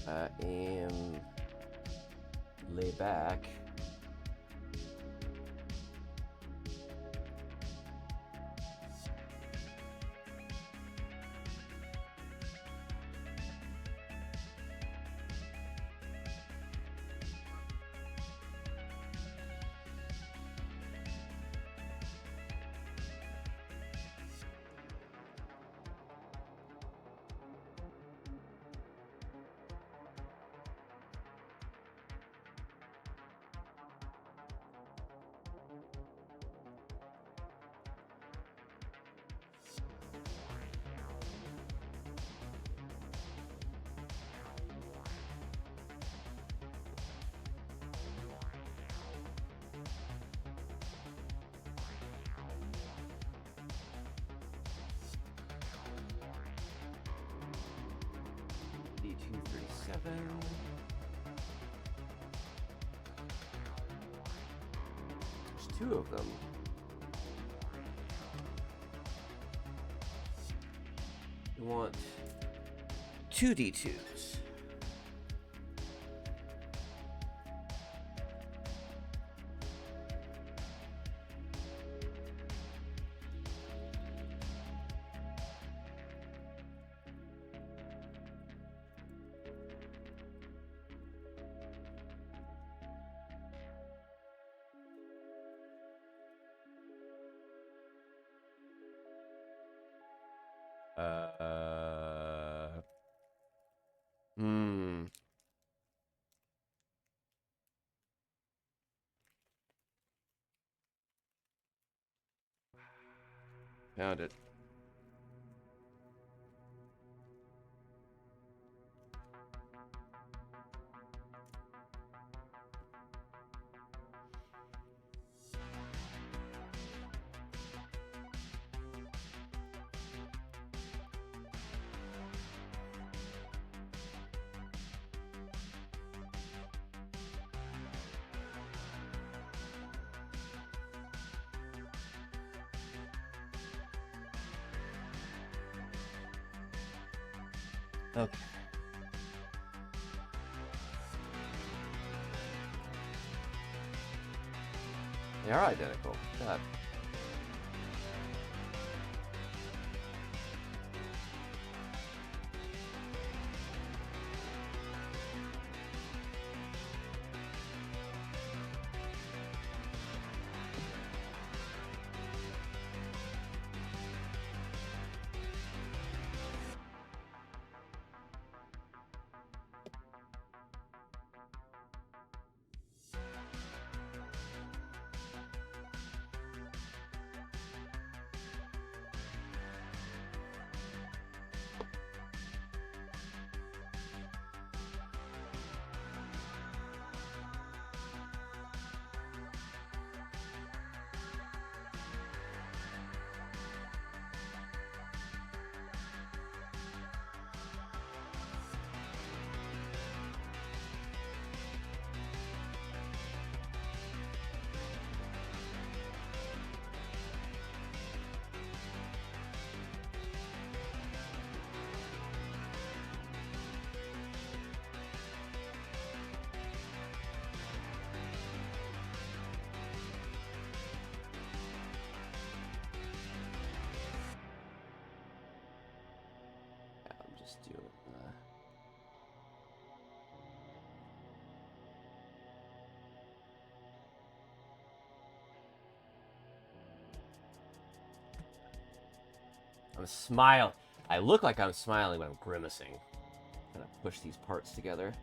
Speaker 1: I am lay back. D237. There's two of them. You want two D2s. Hmm. Found it. Okay. They are identical. God. I'm just doing I'm smiling. I look like I'm smiling, but I'm grimacing. I'm gonna push these parts together.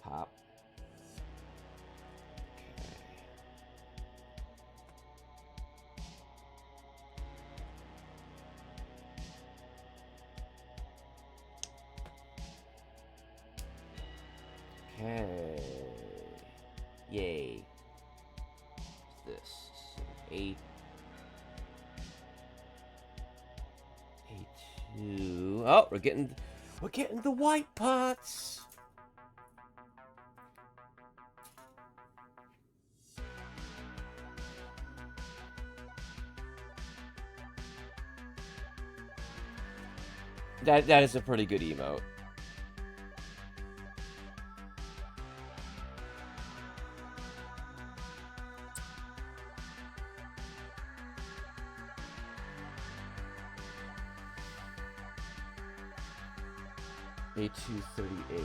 Speaker 1: Pop. Okay. Yay. What's this? 8. A2. Oh, we're getting the white parts. That is a pretty good emote. A238.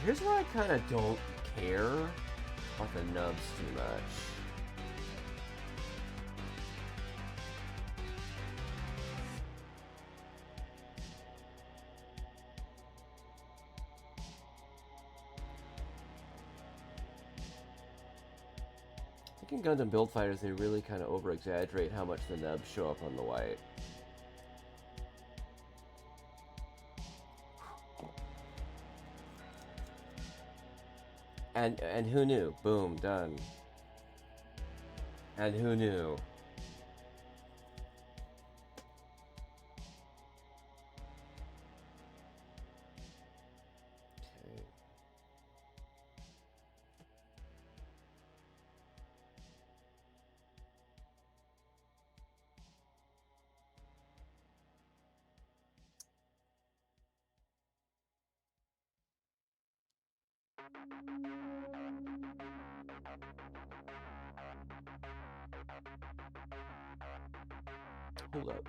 Speaker 1: Here's where I kind of don't care about the nubs too much. I think in Gundam Build Fighters, they really kind of over-exaggerate how much the nubs show up on the white. And who knew? Boom, done. And who knew? Okay. Hold up.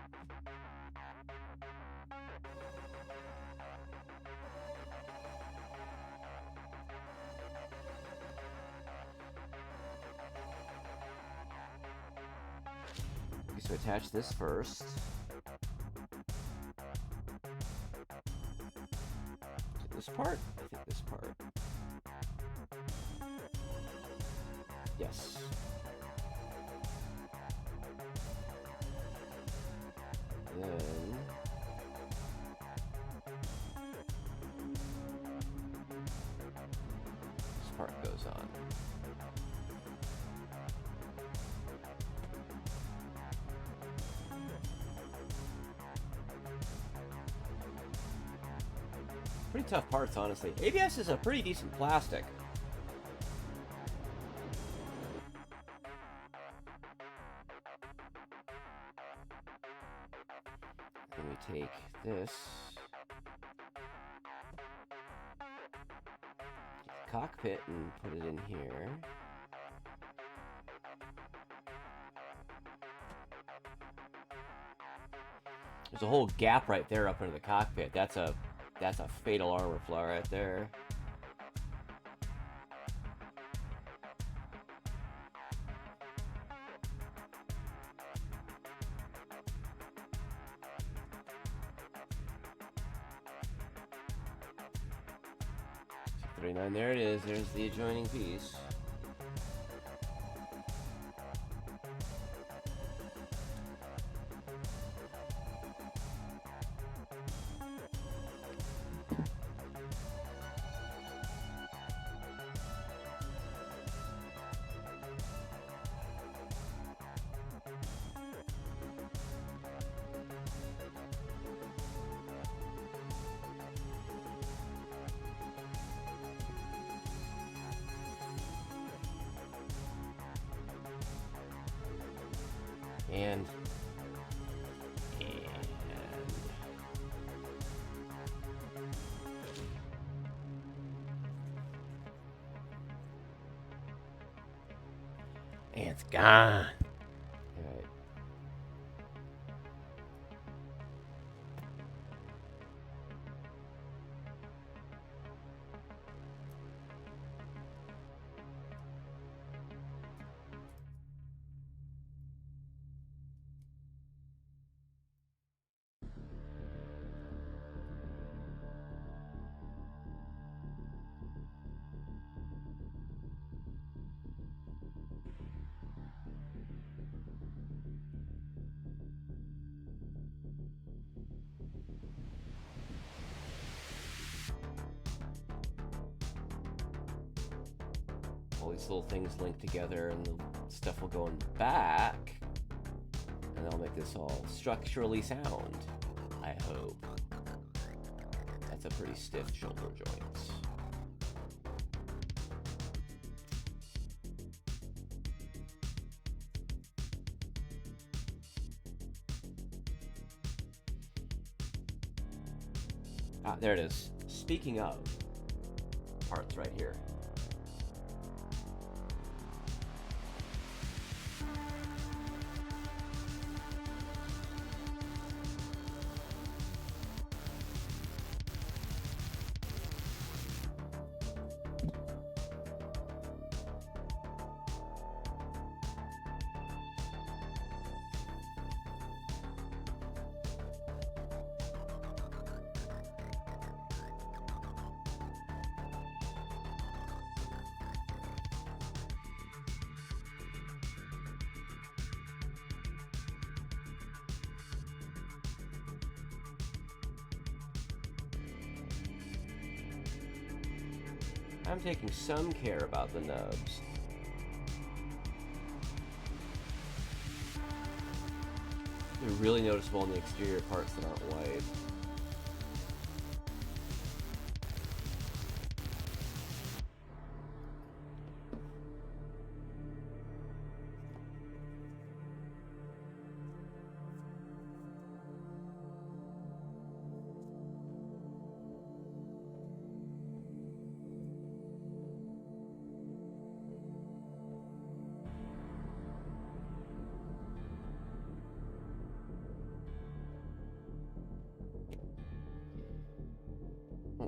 Speaker 1: Okay, so attach this first. This part? I think this part. Yes. Then this part goes on. Pretty tough parts, honestly. ABS is a pretty decent plastic. Then we take this, get the cockpit, and put it in here. There's a whole gap right there up into the cockpit. That's a fatal armor flaw right there. There it is. There's the adjoining piece. And it's gone. All right. All these little things link together, and the stuff will go in the back, and that'll make this all structurally sound. I I hope. That's a pretty stiff shoulder joint. Ah, there it is. Speaking of parts right here. I'm taking some care about the nubs. They're really noticeable in the exterior parts that aren't white.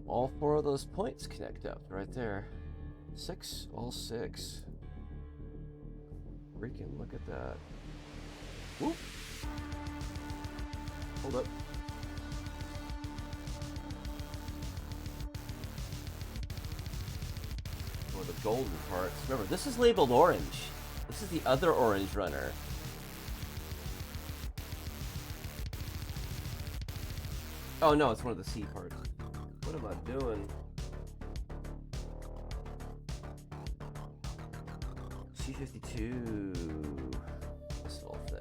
Speaker 1: All 4 of those points connect up right there. 6, all 6. Freaking look at that. Whoop. Hold up. Oh, the golden parts. Remember, this is labeled orange. This is the other orange runner. Oh no, it's one of the C parts. What am I doing? C52. This little thing.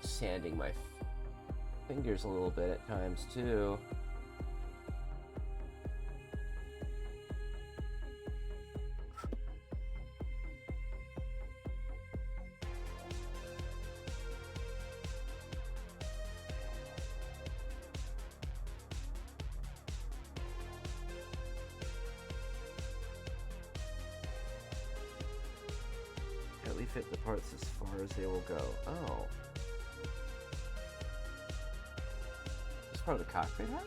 Speaker 1: Sanding my fingers a little bit at times too. Tightly fit the parts as far as they will go. Oh. Part of the cockpit hatch?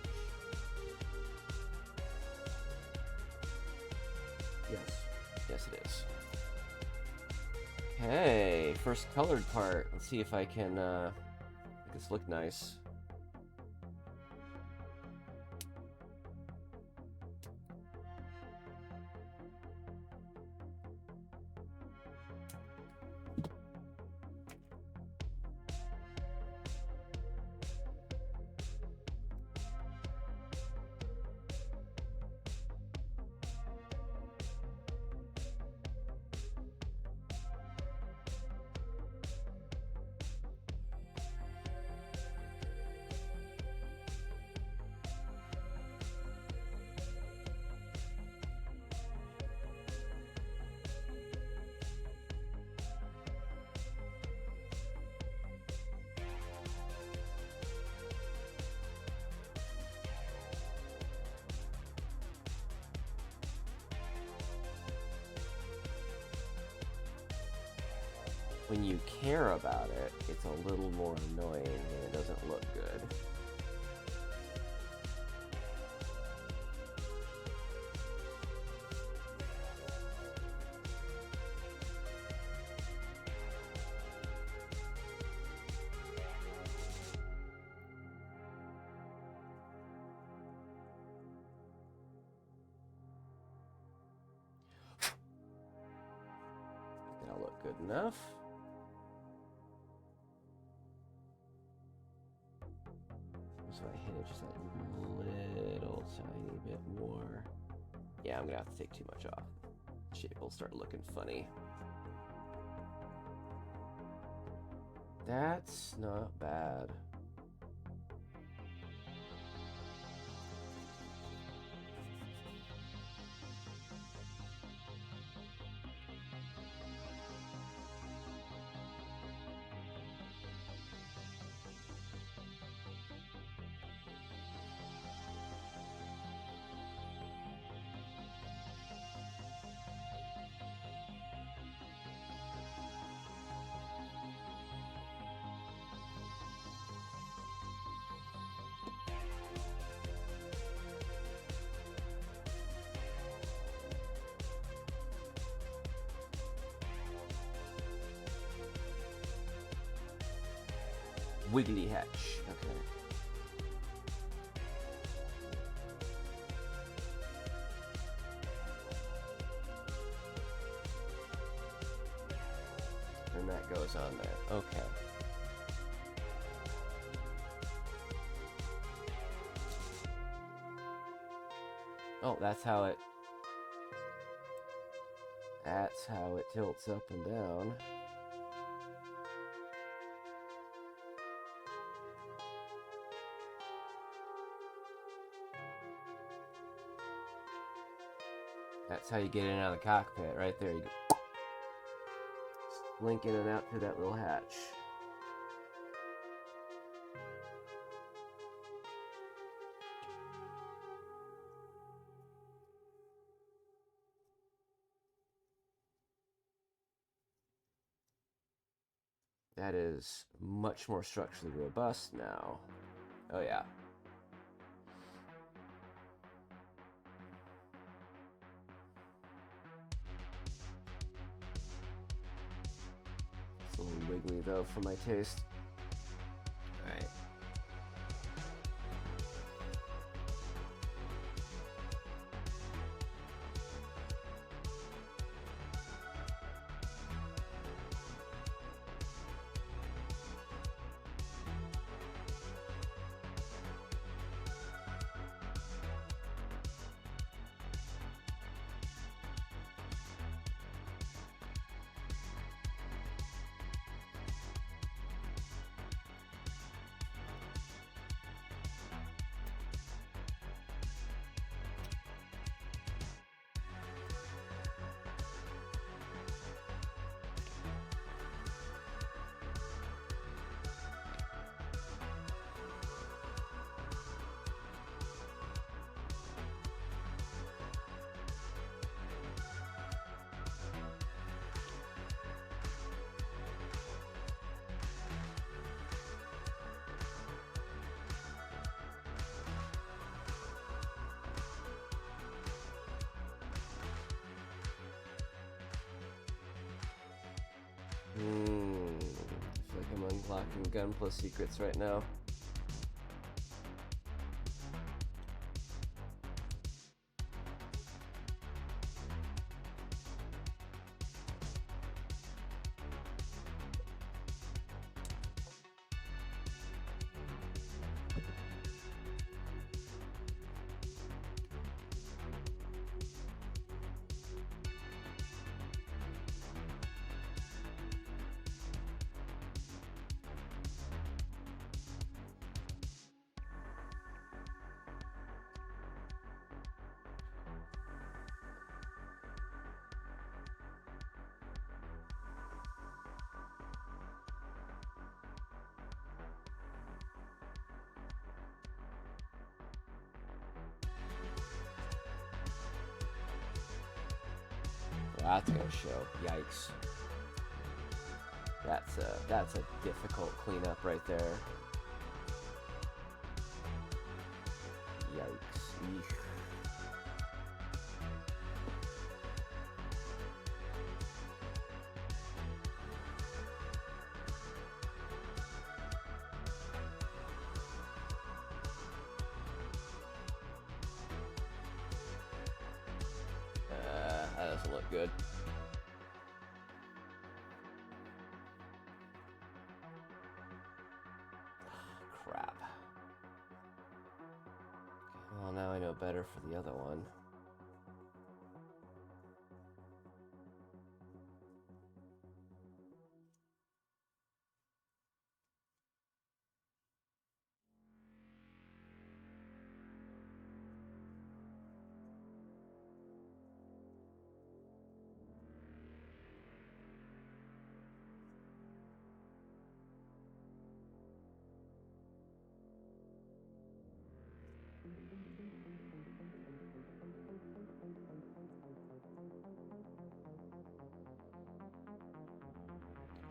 Speaker 1: Yes. Yes, it is. Okay, first colored part. Let's see if I can make this look nice. when you care about it, it's a little more annoying and it doesn't look good. That'll look good enough. So I hit it just a little tiny bit more. Yeah, I'm gonna have to take too much off. Shape will start looking funny. That's not bad. Wiggly hatch. Okay. And that goes on there. Okay. Oh, that's how it tilts up and down. That's how you get in and out of the cockpit, right there. You go. Link in and out through that little hatch. That is much more structurally robust now. Oh yeah. It's a little wiggly though for my taste. Alright. I feel like I'm unlocking Gunpla secrets right now. That's gonna show. Yikes. That's a difficult cleanup right there. Yikes. Eesh. That doesn't look good. Oh, crap. Well, now I know better for the other one.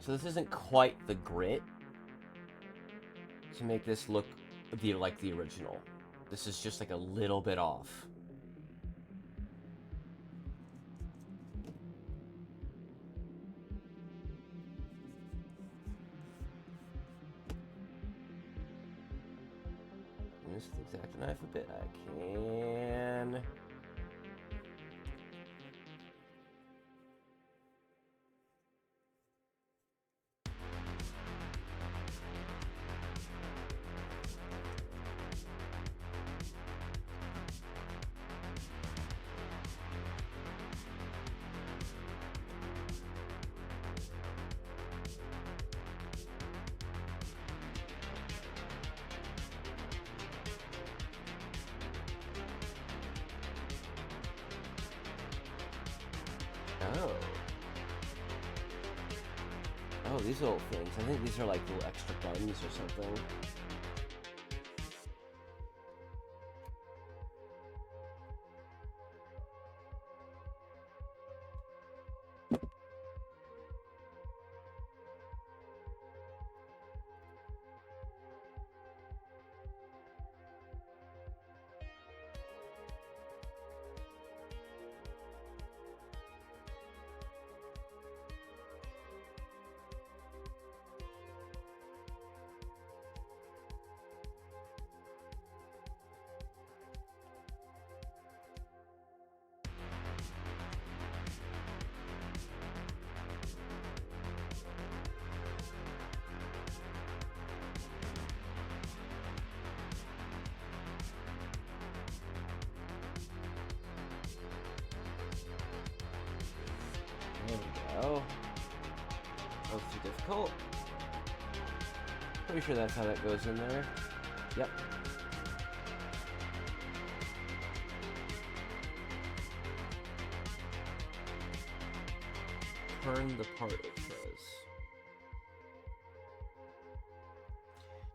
Speaker 1: So this isn't quite the grit to make this look like the original. This is just like a little bit off. Use the exact knife a bit. I can. Oh. Oh, these little things. I think these are like little extra buttons or something. There we go. That was too difficult. Pretty sure that's how that goes in there. Yep. Turn the part, it says.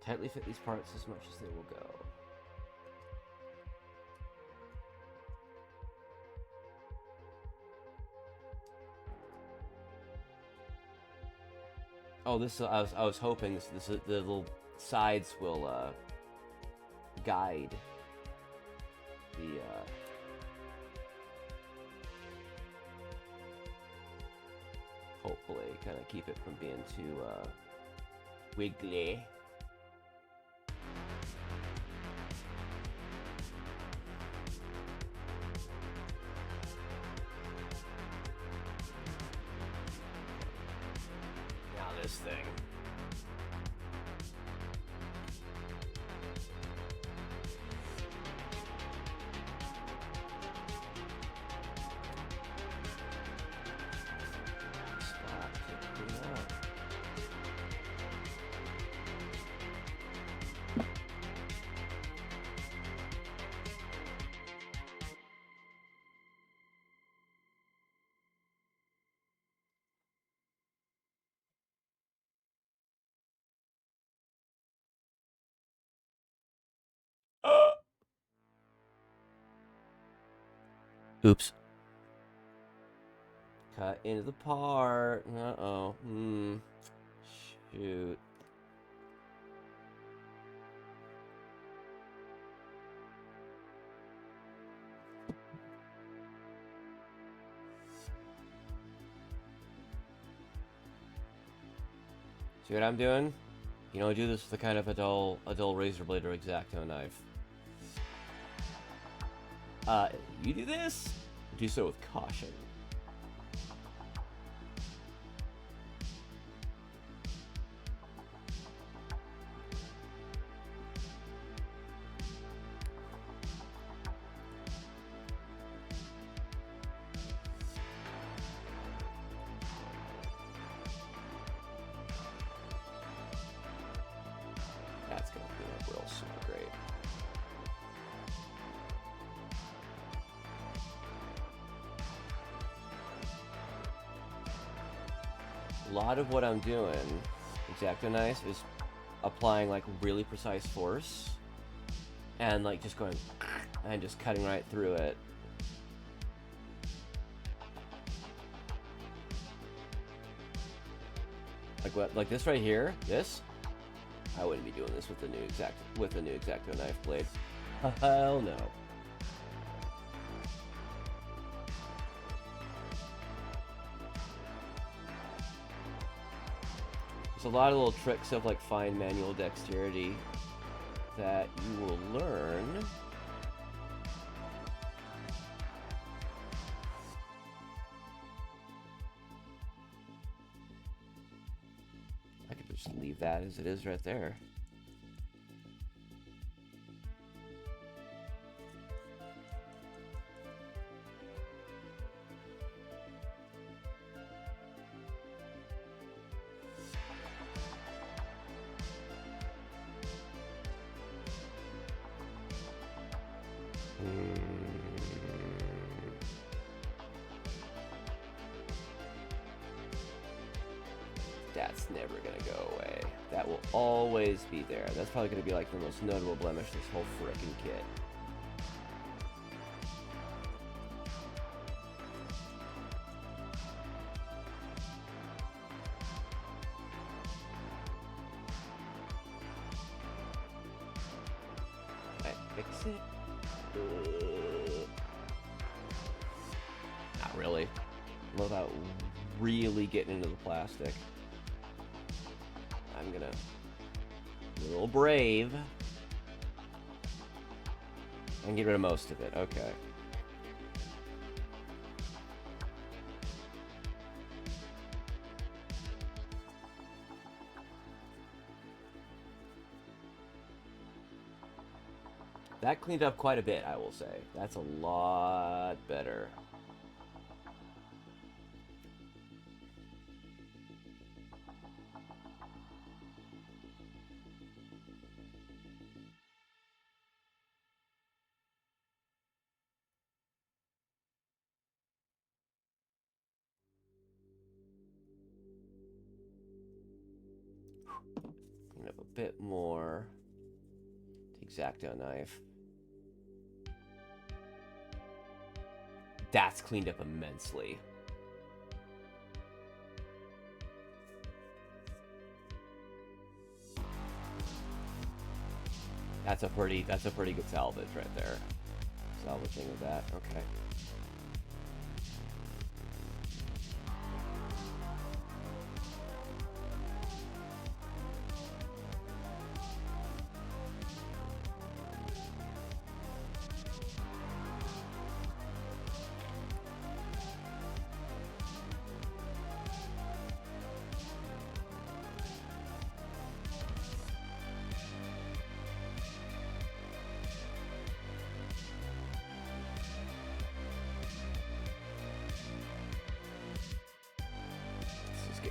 Speaker 1: Tightly fit these parts as much as they will go. Oh, this I was hoping this the little sides will guide the hopefully kind of keep it from being too wiggly. Now this thing. Spot to clean up. Oops. Cut into the part. Uh-oh. Shoot. See what I'm doing? You know, I do this with a kind of a dull razor blade or X-Acto knife. You do this? Do so with caution. That's gonna be real super great. A lot of what I'm doing, X-Acto knives, is applying like really precise force and like just going and just cutting right through it. Like what? Like this right here. This. I wouldn't be doing this with the new X-Acto knife blade. Hell no. There's a lot of little tricks of like fine manual dexterity that you will learn. I could just leave that as it is right there. That's never gonna go away. That will always be there. That's probably gonna be like the most notable blemish this whole frickin' kit. I fix it? Not really. Without really getting into the plastic. I'm gonna be a little brave and get rid of most of it. Okay. That cleaned up quite a bit, I will say. That's a lot better. Clean up a bit more. X-Acto knife. That's cleaned up immensely. That's a pretty good salvage right there. Salvaging of that. Okay.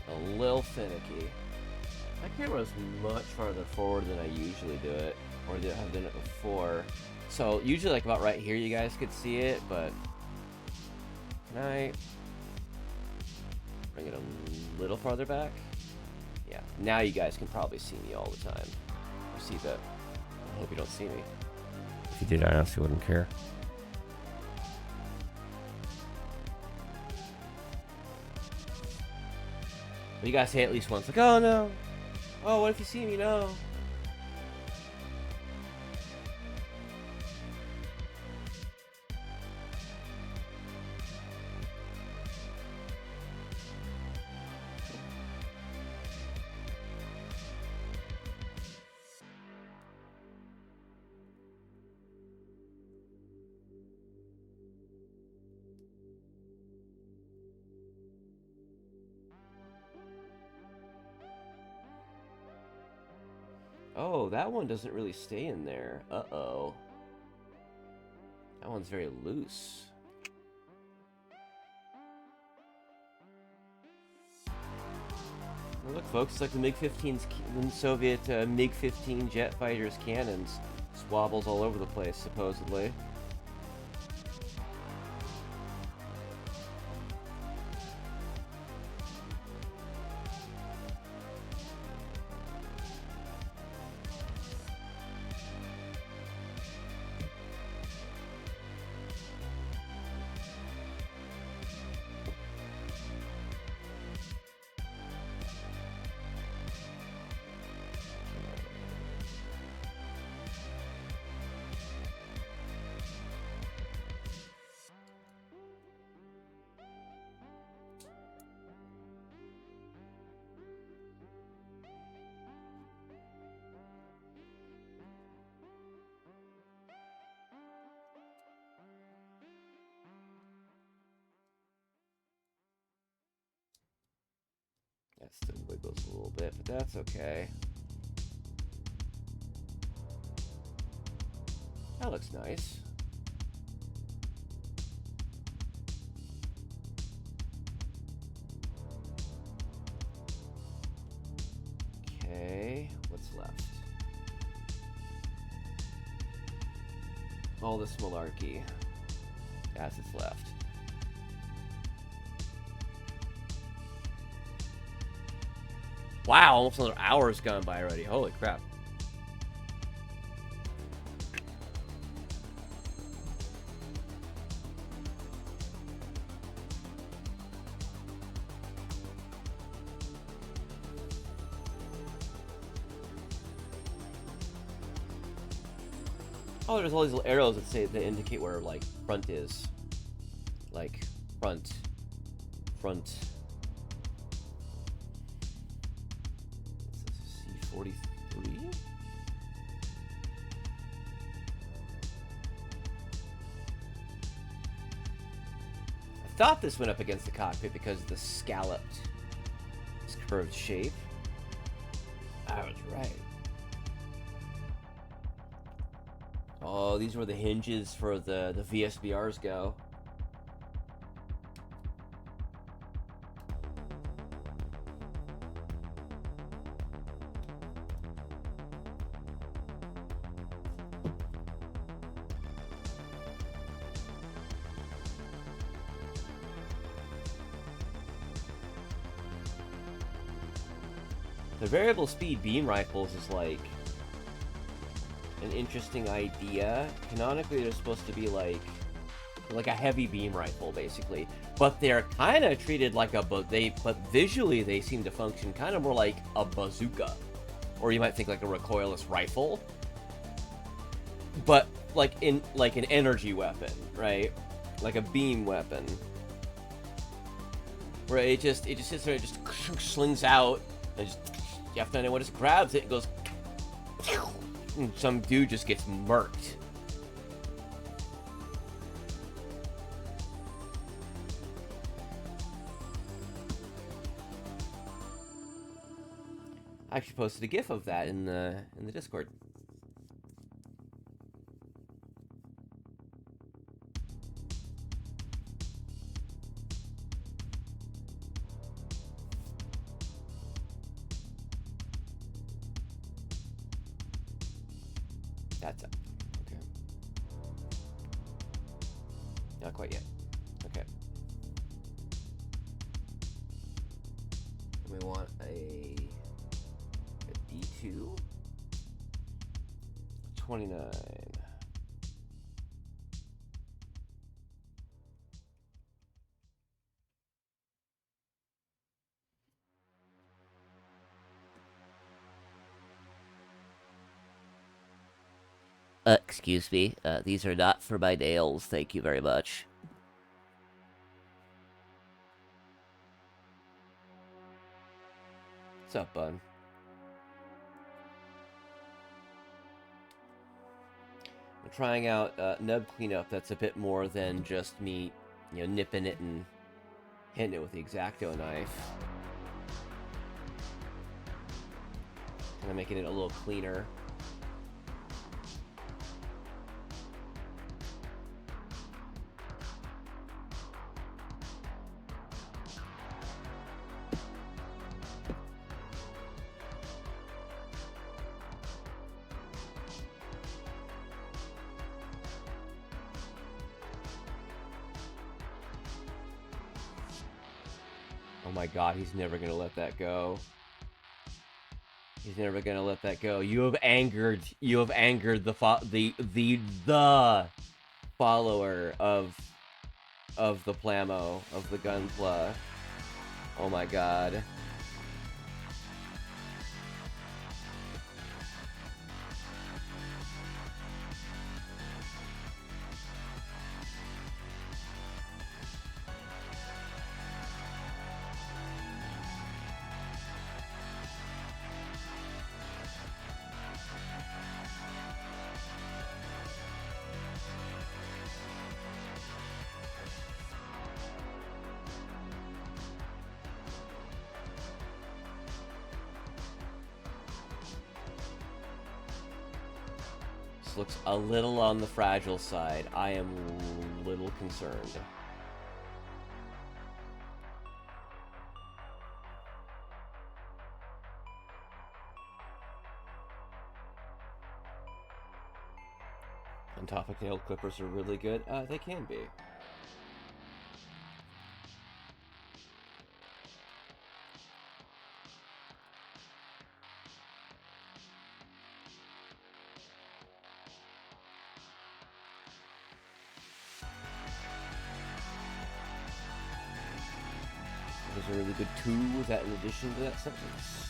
Speaker 1: A little finicky. My camera's much farther forward than I usually do it, or that I've done it before. So usually like about right here you guys could see it, but can I bring it a little farther back? Yeah, now you guys can probably see me all the time. You see that? I hope you don't see me. If you did, I honestly wouldn't care. You guys say at least once, like, oh no. Oh, what if you see me? No. Oh, that one doesn't really stay in there. Uh-oh. That one's very loose. Well, look, folks, it's like the MiG-15's, the Soviet MiG-15 jet fighters' cannons. Swabbles all over the place, supposedly. That still wiggles a little bit, but that's okay. That looks nice. Okay, what's left? All this malarkey. That's what's left. Wow, almost another hour's gone by already. Holy crap. Oh, there's all these little arrows that indicate where, like, front is. Like, front. Front. What's this, C-43? I thought this went up against the cockpit because of the scalloped, this curved shape. I was right. Oh, these were the hinges for the VSBRs go. The variable speed beam rifles is like an interesting idea. Canonically, they're supposed to be like a heavy beam rifle, basically, but they're kind of treated like but visually they seem to function kind of more like a bazooka, or you might think like a recoilless rifle, but like an energy weapon, right? Like a beam weapon, where it just sits there, it just slings out, and just, you have to know what it grabs it and goes. And some dude just gets murked. I actually posted a GIF of that in the Discord. That's up. Okay. Not quite yet. Okay. And we want a D2. 29. Excuse me. These are not for my nails. Thank you very much. What's up, bud? I'm trying out nub cleanup that's a bit more than just me, nipping it and hitting it with the X-Acto knife. Kind of making it a little cleaner. Oh my god, he's never gonna let that go. He's never gonna let that go. You have angered the follower of the Plamo, of the Gunpla. Oh my god. Looks a little on the fragile side. I am a little concerned. And topic nail clippers are really good. They can be. There's a really good tool that in addition to that sentence.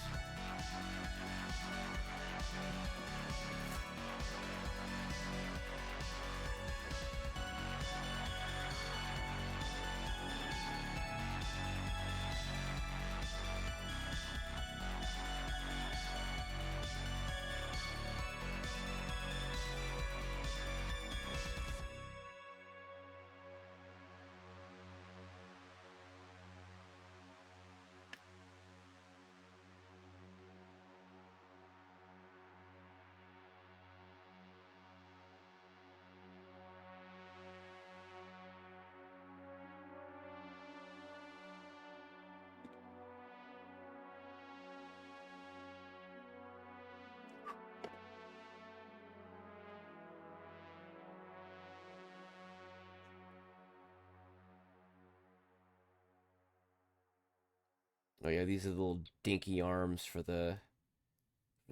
Speaker 1: Oh yeah, these are the little dinky arms for the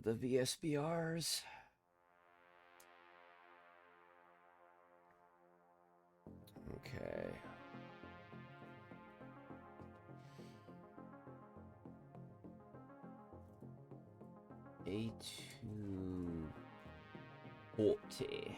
Speaker 1: VSBRs. Okay. A240.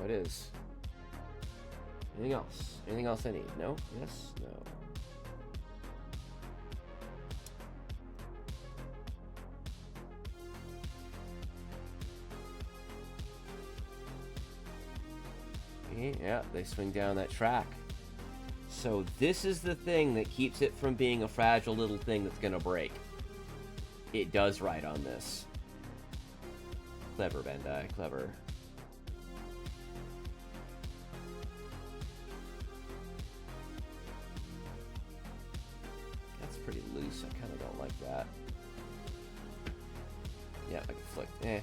Speaker 1: it is. Anything else? Anything else I need? No? Yes? No. Yeah, they swing down that track. So this is the thing that keeps it from being a fragile little thing that's gonna break. It does ride on this. Clever, Bandai. Clever. That's pretty loose. I kind of don't like that. Yeah, I can flick. Eh.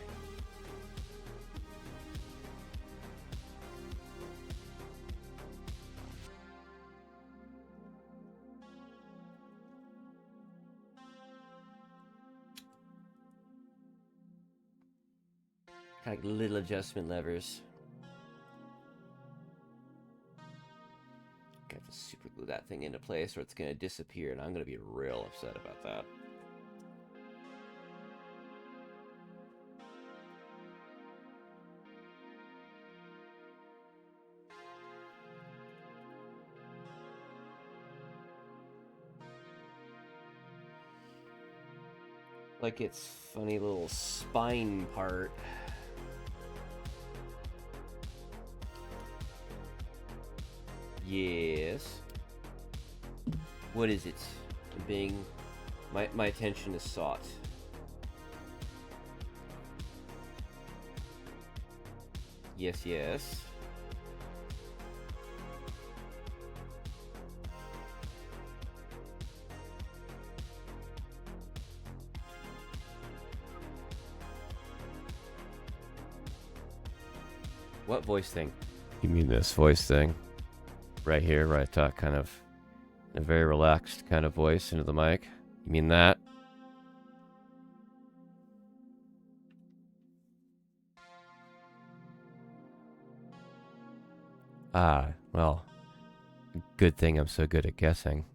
Speaker 1: Kind of like little adjustment levers. I have to super glue that thing into place or it's going to disappear, and I'm going to be real upset about that. Like its funny little spine part. Yes. What is it? Being my attention is sought. Yes, yes. What voice thing? You mean this voice thing? Right here, where I talk kind of in a very relaxed kind of voice into the mic. You mean that? Ah, well, good thing I'm so good at guessing.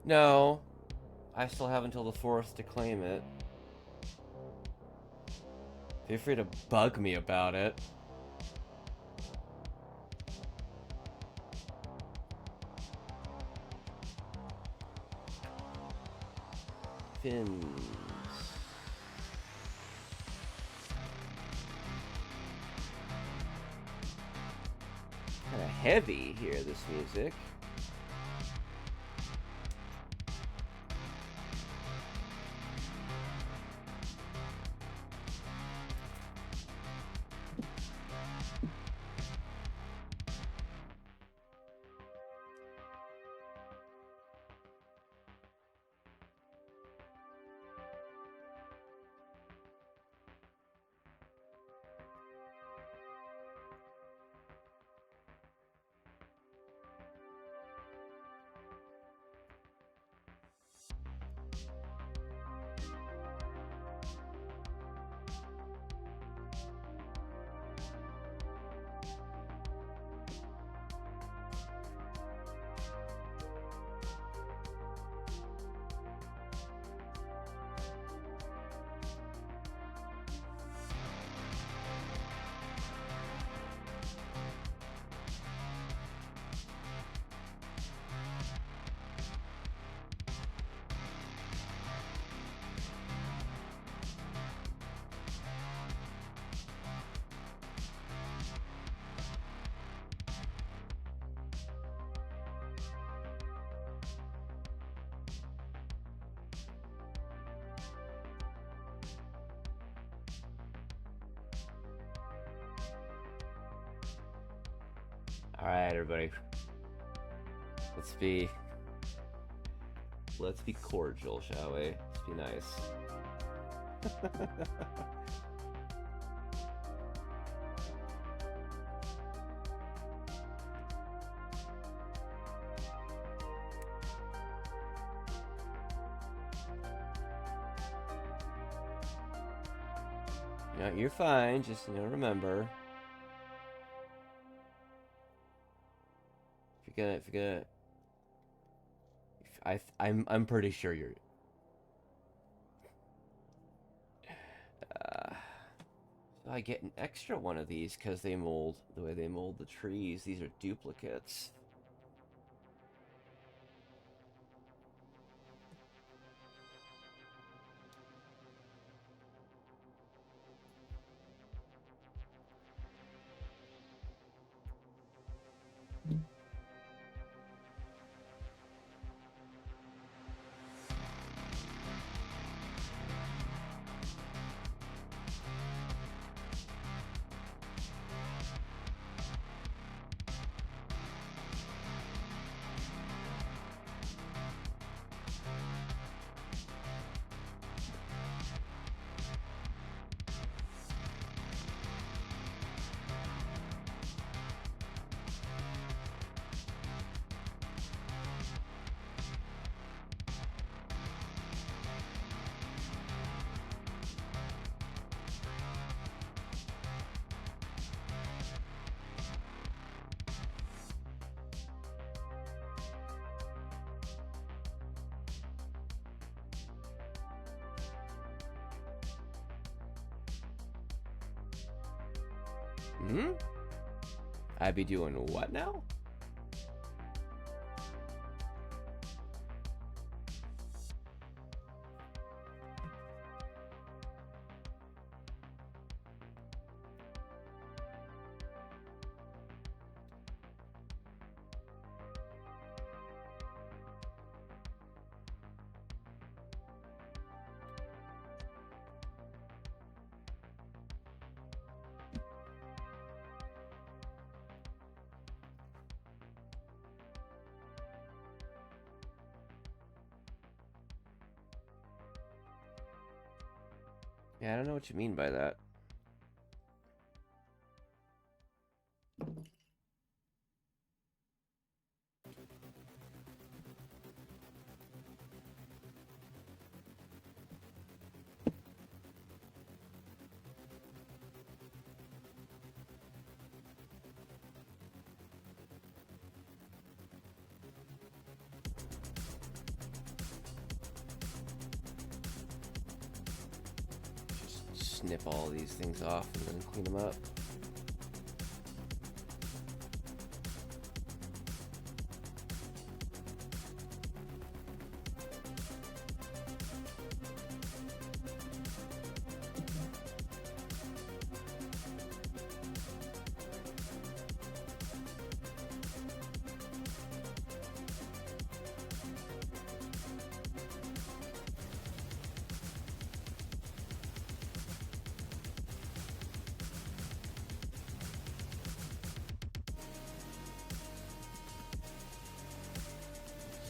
Speaker 1: No, I still have until the 4th to claim it. Feel free to bug me about it. Fins. Kind of heavy here, this music. All right, everybody. be cordial, shall we? Let's be nice. No, you're fine. Just remember, if you're gonna, I'm pretty sure you're. So I get an extra one of these because they mold the way they mold the trees. These are duplicates. I'd be doing what now? Yeah, I don't know what you mean by that. Snip all these things off and then clean them up.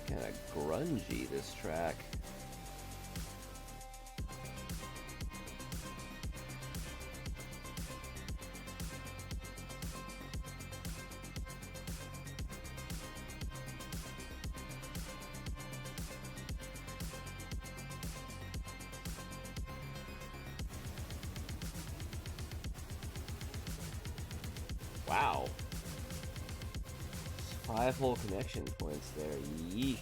Speaker 1: Kind of grungy, this track. Wow. 5 whole connection points there. Yeesh.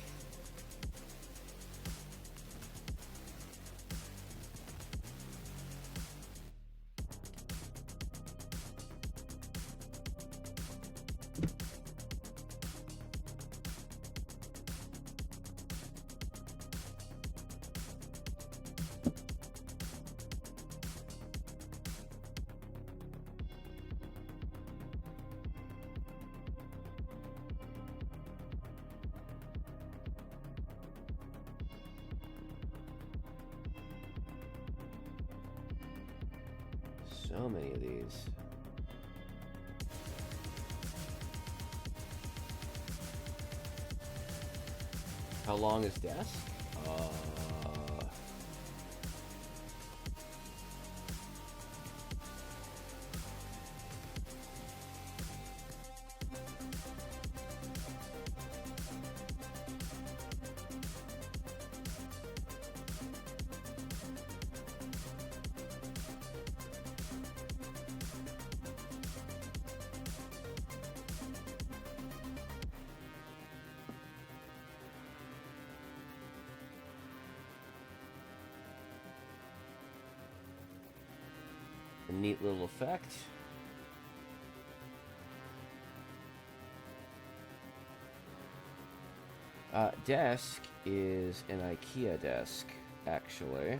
Speaker 1: So many of these. How long is desk? Uh, a neat little effect. Desk is an IKEA desk, actually.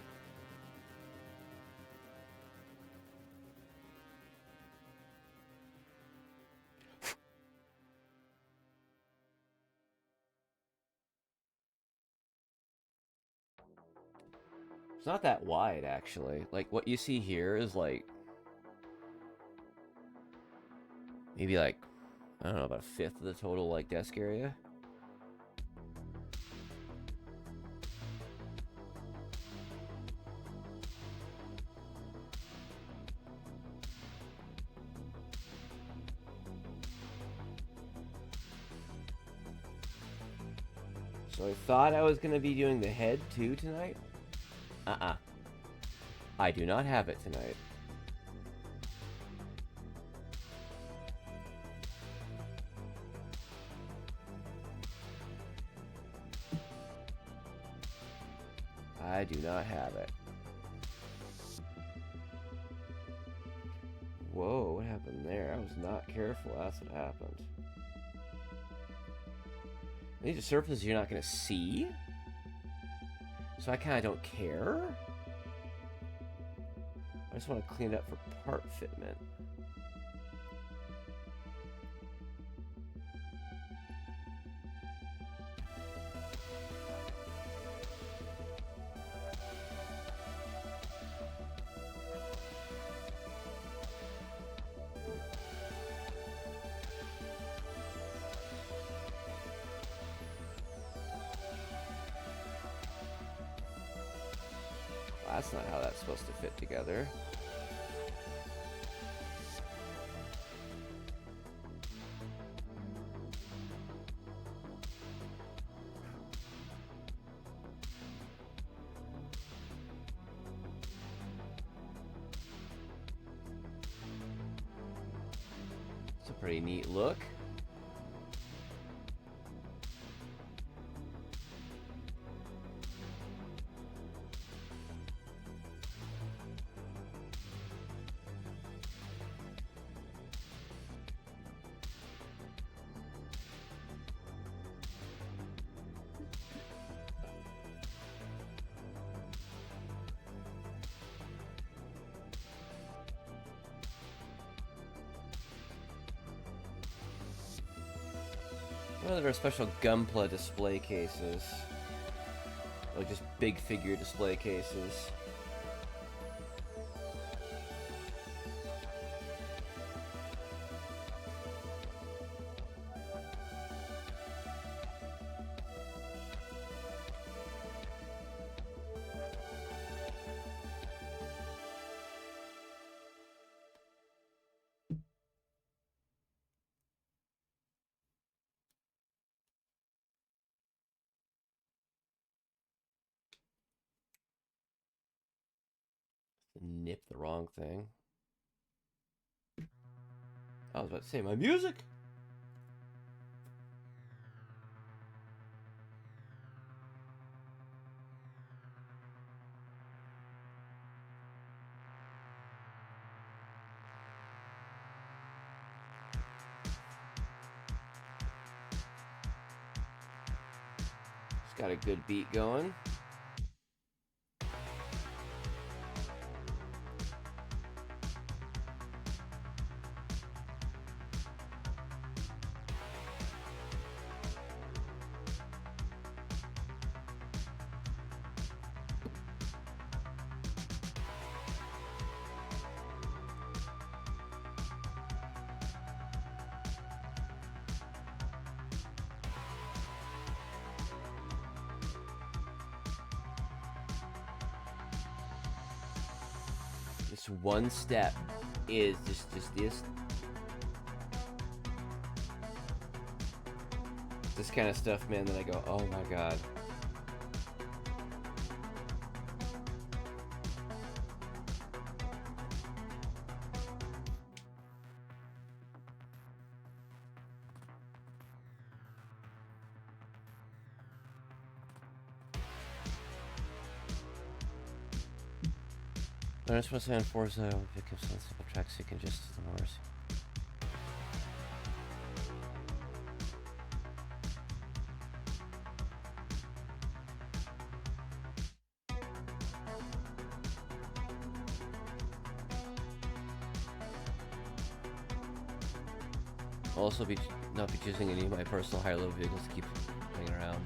Speaker 1: It's not that wide, actually. Like, what you see here is, like, maybe, like, I don't know, about a fifth of the total, like, desk area. So I thought I was going to be doing the head, too, tonight. I do not have it tonight. I do not have it. Whoa, what happened there? I was not careful. That's what happened. These are surfaces you're not going to see? So I kind of don't care? I just want to clean it up for part fitment. That's not how that's supposed to fit together. It's a pretty neat look. Well, there are special Gunpla display cases. Like just big figure display cases. Nip the wrong thing. I was about to say, my music! It's got a good beat going. one step is just this kind of stuff, man, that I go, oh my god. I just want to say on Forza, if it gives some simple tracks, you can just do the worst. I'll also not be choosing any of my personal high-low vehicles to keep playing around.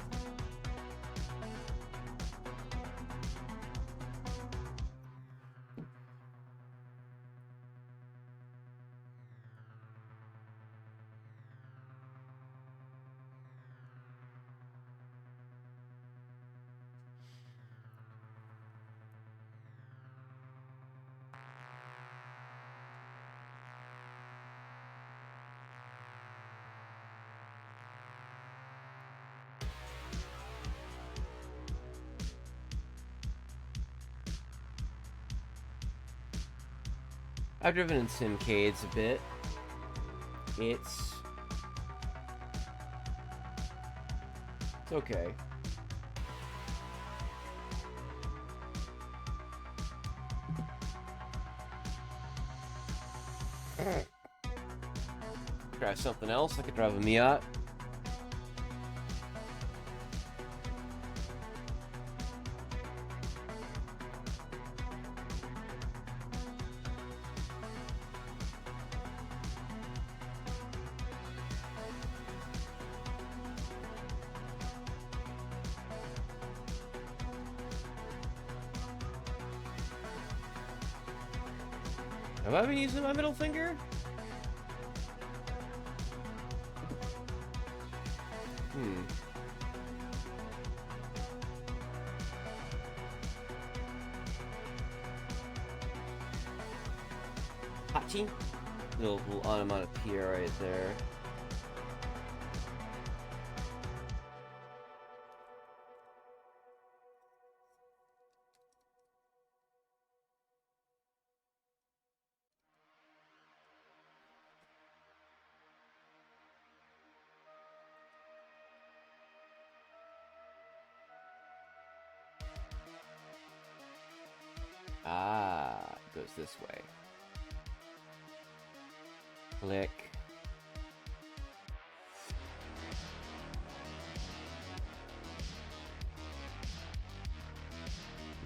Speaker 1: I've driven in Simcades a bit. It's okay. Try something else. I could drive a Miata. Have I been using my middle finger? Hachi? Little onomatopoeia right there. Ah, it goes this way. Click.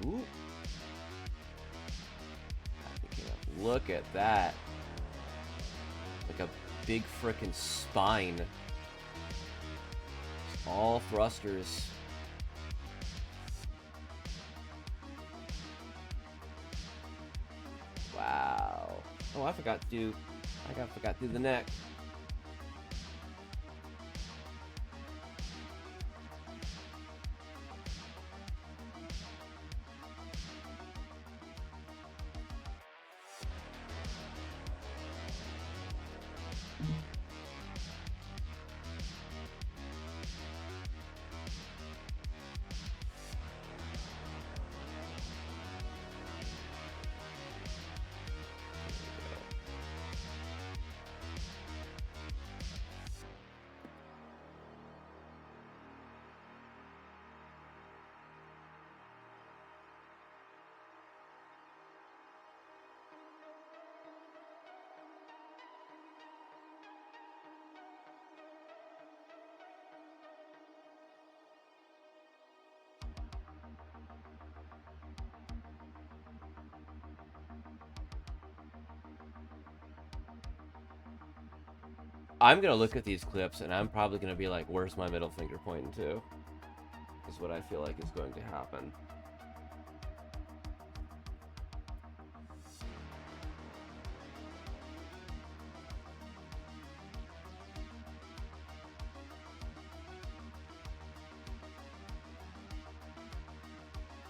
Speaker 1: Ooh. Look at that. Like a big frickin' spine. It's all thrusters. Wow. Oh, I forgot to do the neck. I'm gonna look at these clips and I'm probably gonna be like, where's my middle finger pointing to? Is what I feel like is going to happen.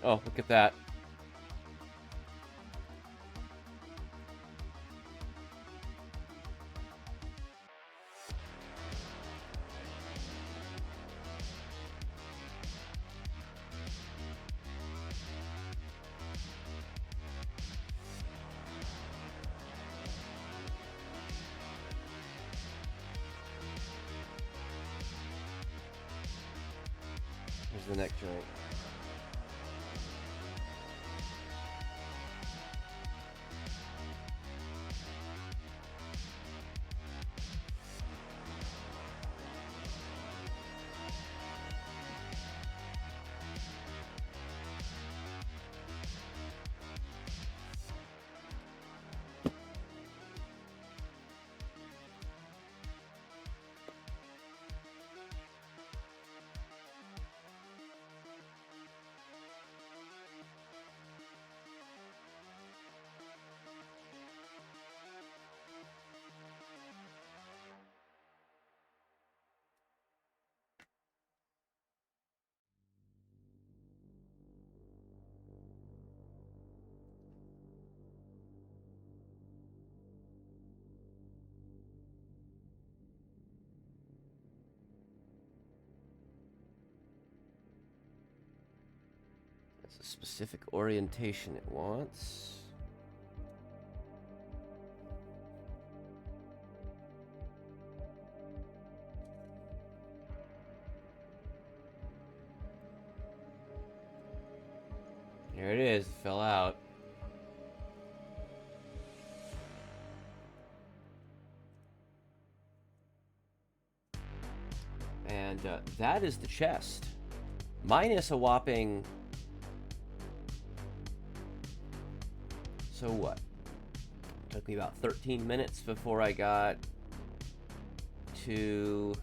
Speaker 1: Oh, look at that. the neck joint. That's a specific orientation it wants. There it is. It fell out. And that is the chest. Minus a whopping... So what? Took me about 13 minutes before I got to...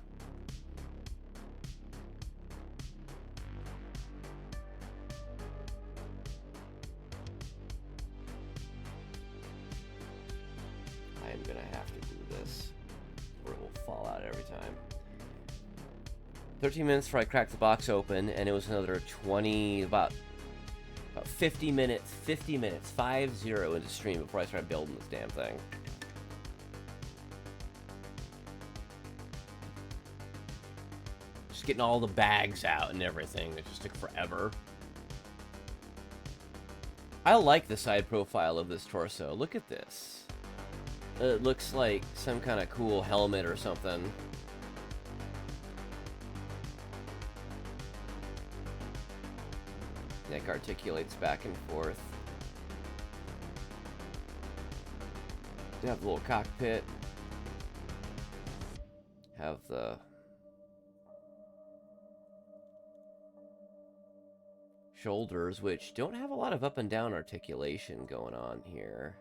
Speaker 1: I am gonna have to do this, or it will fall out every time. 13 minutes before I cracked the box open, and it was another 20, about 50 minutes, 50 into stream before I started building this damn thing. Just getting all the bags out and everything. It just took forever. I like the side profile of this torso. Look at this. It looks like some kind of cool helmet or something. Neck articulates back and forth. You have the little cockpit. Have the shoulders, which don't have a lot of up and down articulation going on here.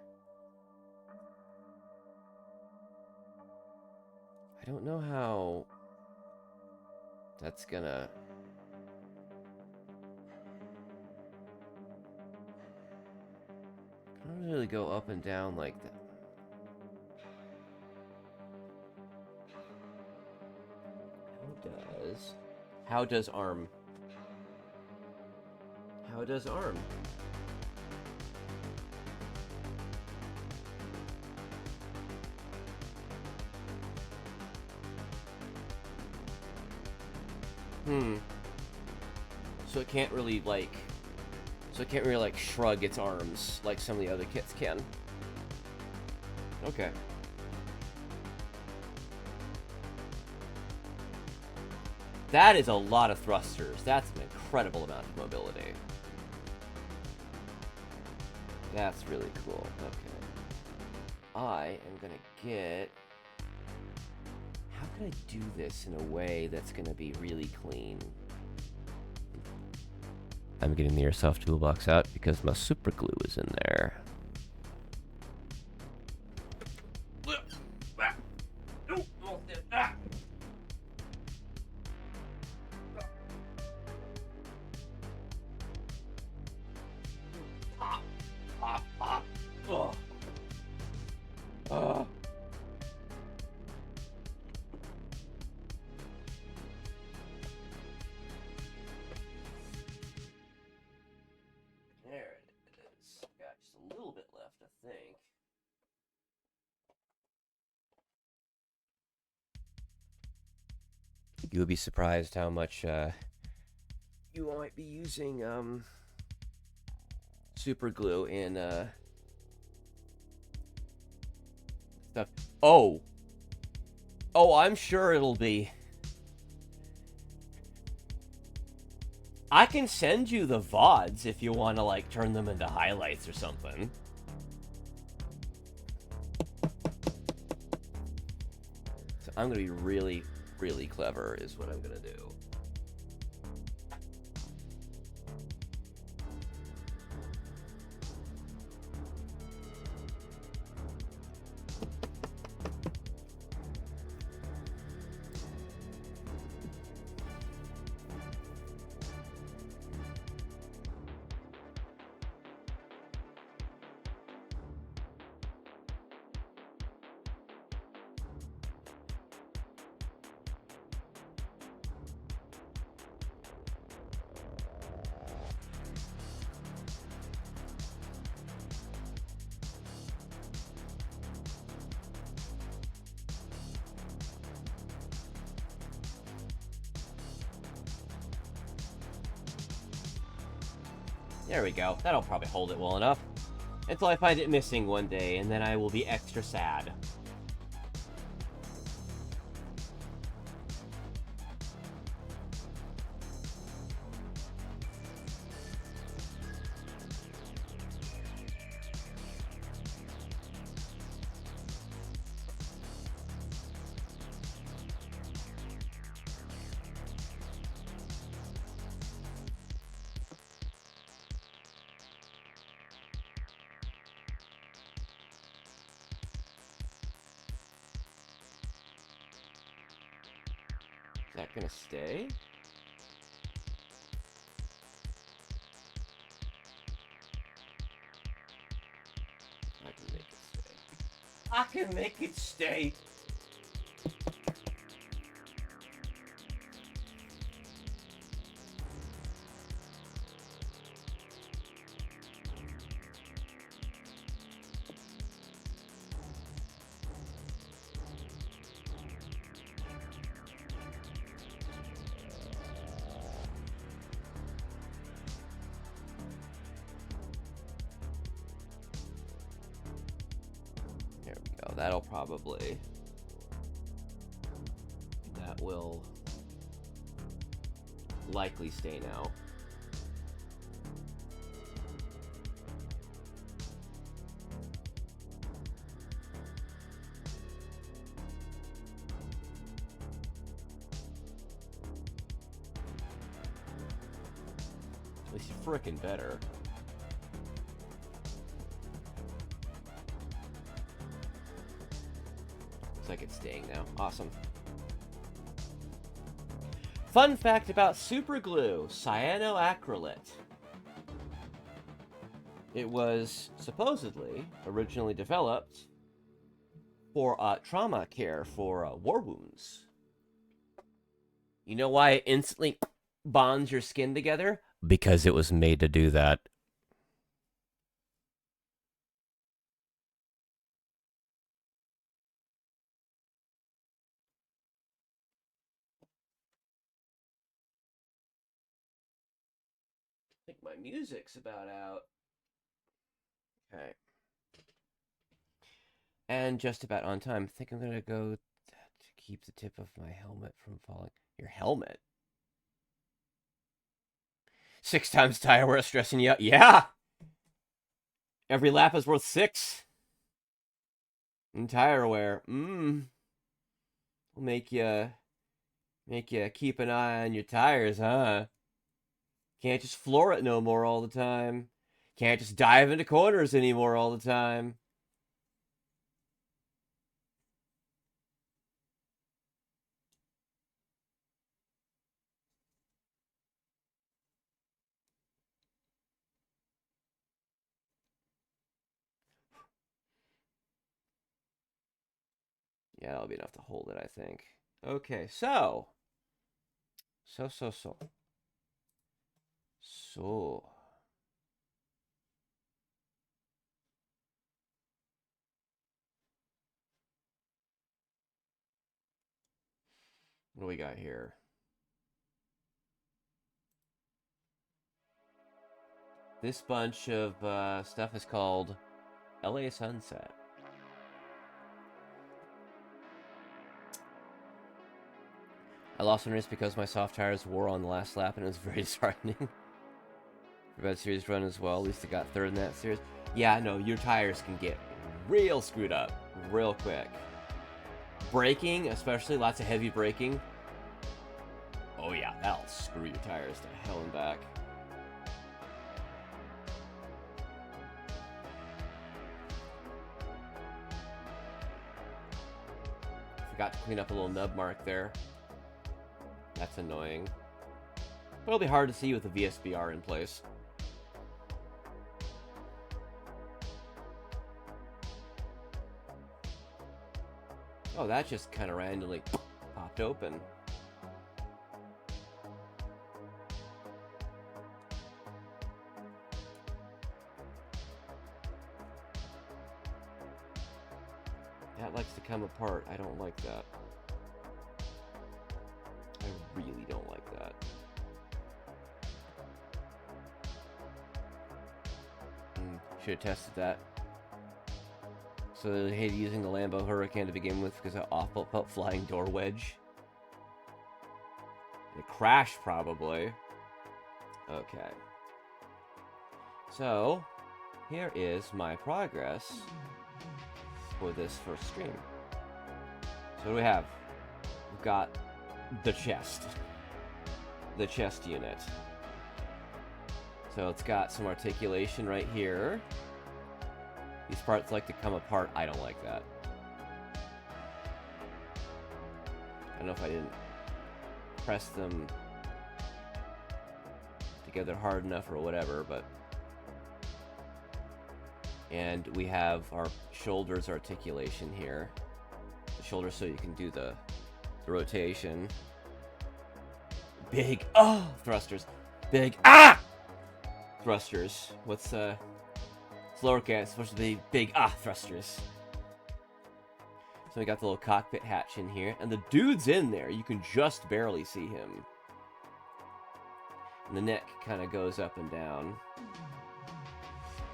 Speaker 1: I don't know how that's gonna... I don't really go up and down like that. How does arm? How does arm? So it can't really like... So it can't really like shrug its arms like some of the other kits can. Okay. That is a lot of thrusters. That's an incredible amount of mobility. That's really cool. Okay. I am gonna get... How can I do this in a way that's gonna be really clean? I'm getting the Airsoft toolbox out because my super glue is in there. You would be surprised how much you might be using super glue in stuff. Oh, I'm sure it'll be. I can send you the VODs if you want to, like, turn them into highlights or something. So I'm going to be really, really clever is what I'm going to do. There we go. That'll probably hold it well enough. Until I find it missing one day, and then I will be extra sad. Is that gonna stay? I can make it stay. I can make it stay! That'll probably... That will likely stay now. At least frickin' better. Looks like it's staying now. Awesome. Fun fact about super glue, cyanoacrylate. It was supposedly originally developed for trauma care for war wounds. You know why it instantly bonds your skin together? Because it was made to do that. I think my music's about out. Okay. And just about on time. I think I'm going to go to keep the tip of my helmet from falling. Your helmet? 6 times tire wear stressing you out. Yeah! Every lap is worth 6. And tire wear. Will make you keep an eye on your tires, huh? Can't just floor it no more all the time. Can't just dive into corners anymore all the time. Yeah, that'll be enough to hold it, I think. Okay, so. So. What do we got here? This bunch of stuff is called LA Sunset. lost one race because my soft tires wore on the last lap, and it was very disheartening. Bad series run as well. At least I got third in that series. Yeah, no, your tires can get real screwed up real quick. Braking, especially, lots of heavy braking. Oh yeah, that'll screw your tires to hell and back. Forgot to clean up a little nub mark there. That's annoying. But it'll be hard to see with the VSBR in place. Oh, that just kind of randomly popped open. That likes to come apart. I don't like that. I really don't like that. Should have tested that. So they hated using the Lambo Hurricane to begin with because of awful felt flying door wedge. It crashed probably. Okay. So here is my progress for this first stream. So what do we have? We've got the chest. The chest unit. So it's got some articulation right here. These parts like to come apart. I don't like that. I don't know if I didn't press them together hard enough or whatever, but... And we have our shoulders articulation here. The shoulders so you can do the rotation. Big, thrusters. Big, thrusters. What's, it's lowercase, supposed to be big, thrusters. So we got the little cockpit hatch in here. And the dude's in there. You can just barely see him. And the neck kind of goes up and down.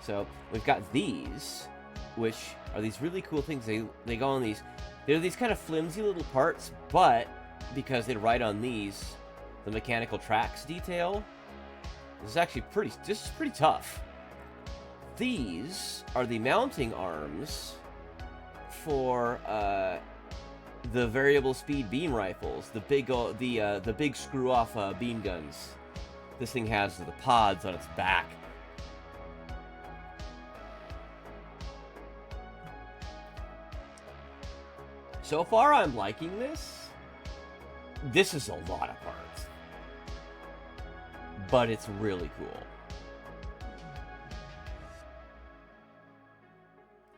Speaker 1: So we've got these, which are these really cool things. They go on these. They're these kind of flimsy little parts, but because they ride on these, the mechanical tracks detail, this is actually pretty tough. These are the mounting arms for the variable speed beam rifles, the big screw off beam guns. This thing has the pods on its back. So far, I'm liking this. This is a lot of parts, but it's really cool.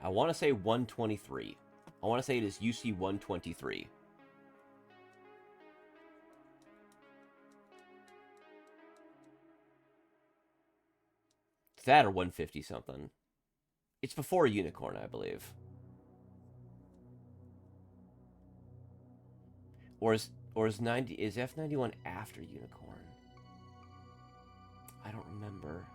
Speaker 1: I want to say 123. I want to say it is UC 123. It's that or 150 something. It's before Unicorn, I believe. Or is F91 after Unicorn? I don't remember.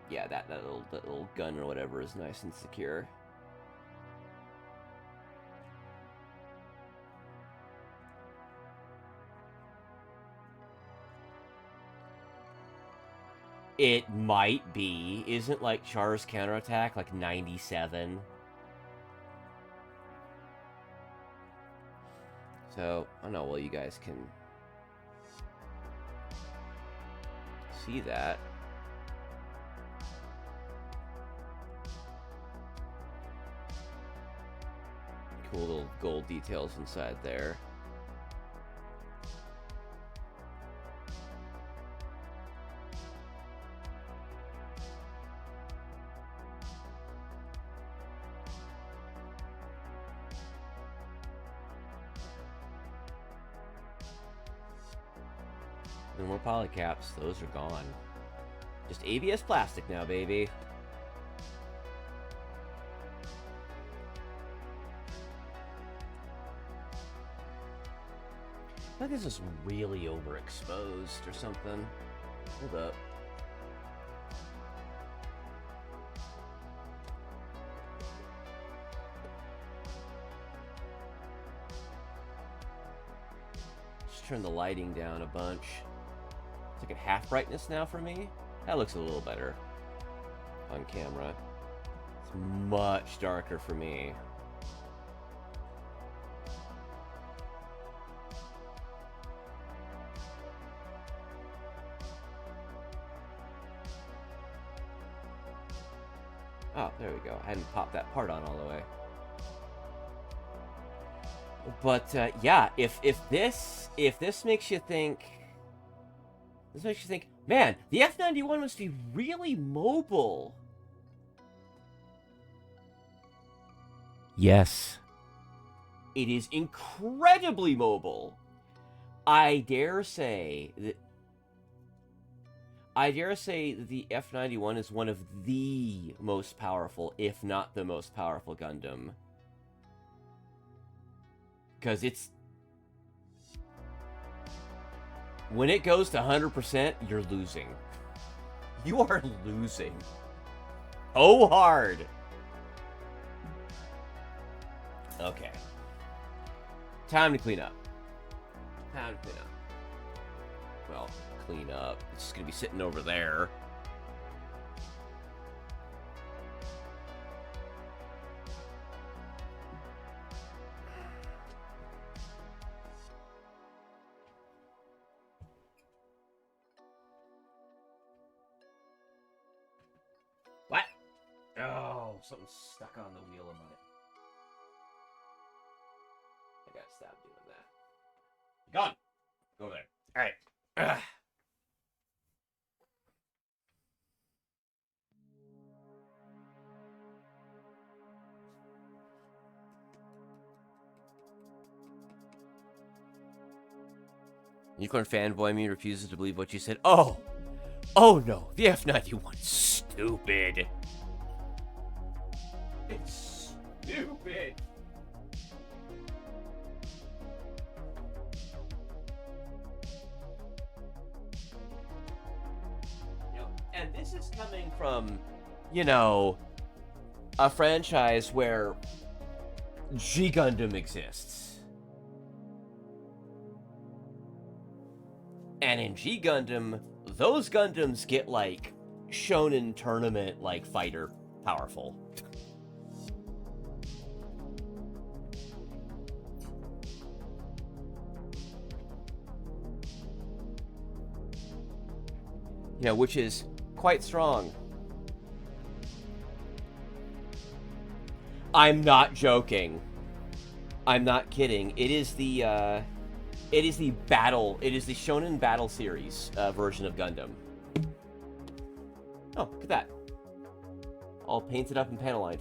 Speaker 1: Yeah, that little gun or whatever is nice and secure. It might be. Isn't like Char's counterattack like 97? So, I don't know, well, you guys can see that. Cool little gold details inside there. No more polycaps, those are gone. Just ABS plastic now, baby. I think this is really overexposed or something. Hold up. turn the lighting down a bunch. It's like at half brightness now for me. That looks a little better on camera. It's much darker for me. Oh, there we go. I hadn't popped that part on all the way. But yeah, if this makes you think, man, the F91 must be really mobile. Yes, it is incredibly mobile. I dare say that the F91 is one of the most powerful, if not the most powerful Gundam. Because it's... when it goes to 100%, you're losing. You are losing. Oh, hard. Okay. Time to clean up. Well, clean up. It's just gonna be sitting over there. What? Oh, something's stuck on the wheel of my... I gotta stop doing that. Gone. Go over there. All right. Ugh. Unicorn fanboy me refuses to believe what you said. Oh no, the F91's stupid. It's stupid. And this is coming from, you know, a franchise where G Gundam exists. And in G Gundam, those Gundams get, like, shonen tournament, like, fighter powerful. You know, which is quite strong. I'm not joking. I'm not kidding. It is the Shonen Battle Series version of Gundam. Oh, look at that. All painted up and panel lined.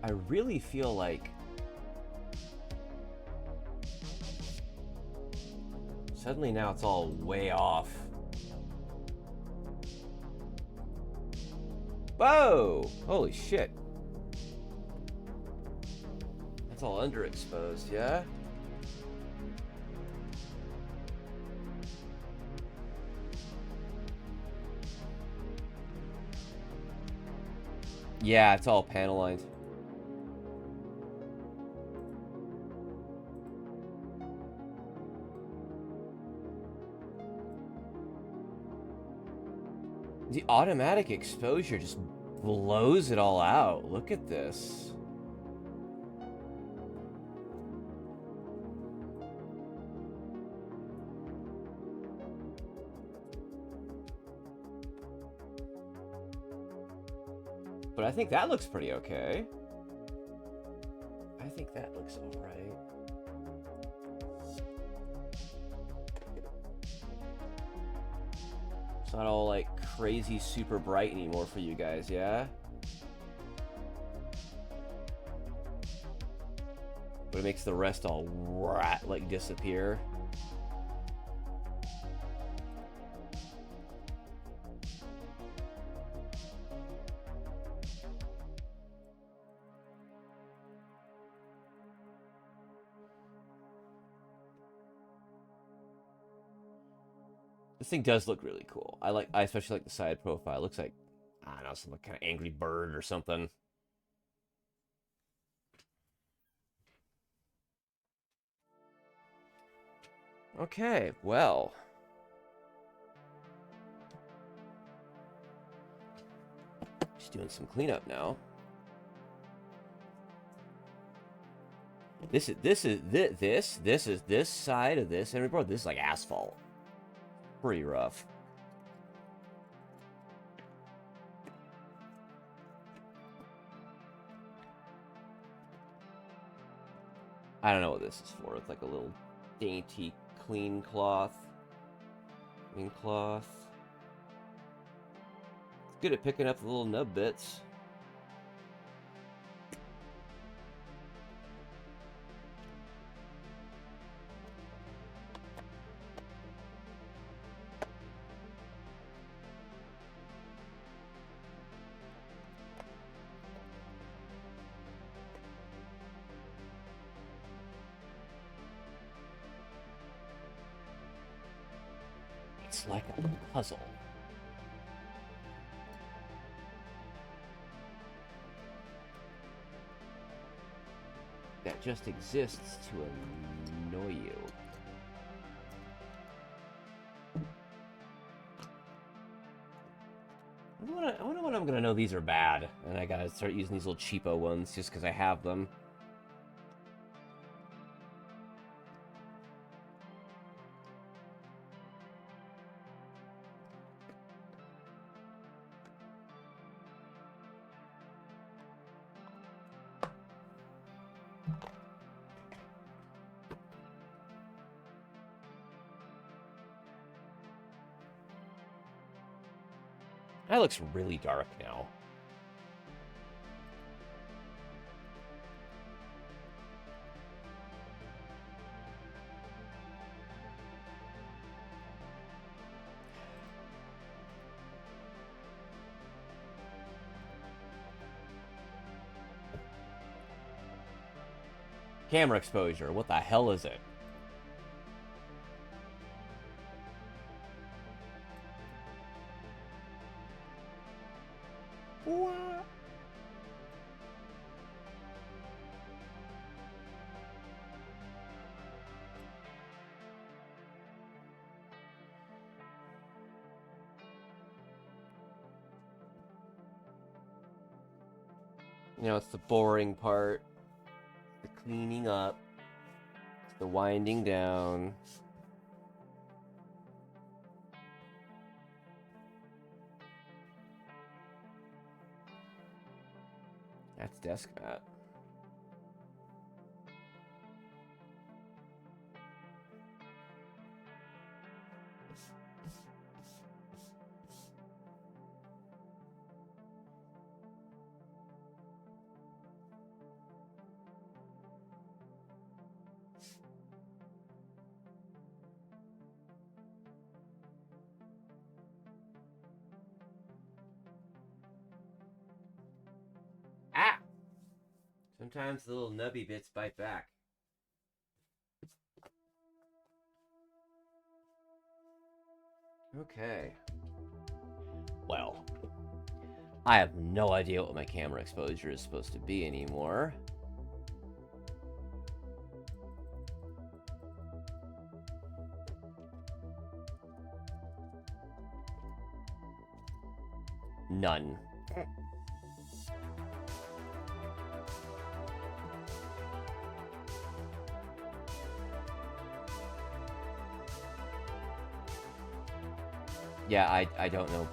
Speaker 1: I really feel like suddenly now it's all way off. Whoa! Holy shit. That's all underexposed, yeah? Yeah, it's all panel lined. The automatic exposure just blows it all out. Look at this. But I think that looks pretty okay. I think that looks all right. It's not all like crazy super bright anymore for you guys, yeah? But it makes the rest all like disappear. This thing does look really cool. I especially like the side profile. It looks like, I don't know, some kind of angry bird or something. Okay, well. Just doing some cleanup now. This is this side of this energy board. This is like asphalt. Pretty rough. I don't know what this is for. It's like a little dainty clean cloth. Clean cloth. It's good at picking up the little nub bits. It's like a puzzle. That just exists to annoy you. I wonder when I'm gonna know these are bad, and I gotta start using these little cheapo ones just because I have them. That looks really dark now. Camera exposure, what the hell is it? What? You know, it's the boring part. The cleaning up. It's the winding down. That's desk mat. Ah! Sometimes the little nubby bits bite back. Okay. Well, I have no idea what my camera exposure is supposed to be anymore. None. Yeah, I don't know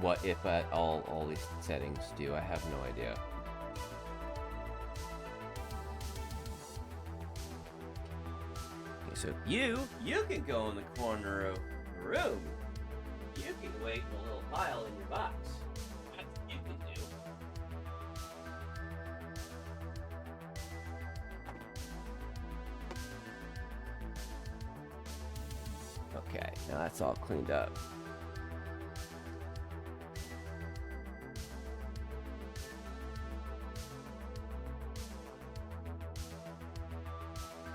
Speaker 1: what, if at all these settings do. I have no idea. Okay, so you can go in the corner of the room. You can wait in a little pile in your box. That's what you can do. Okay, now that's all cleaned up.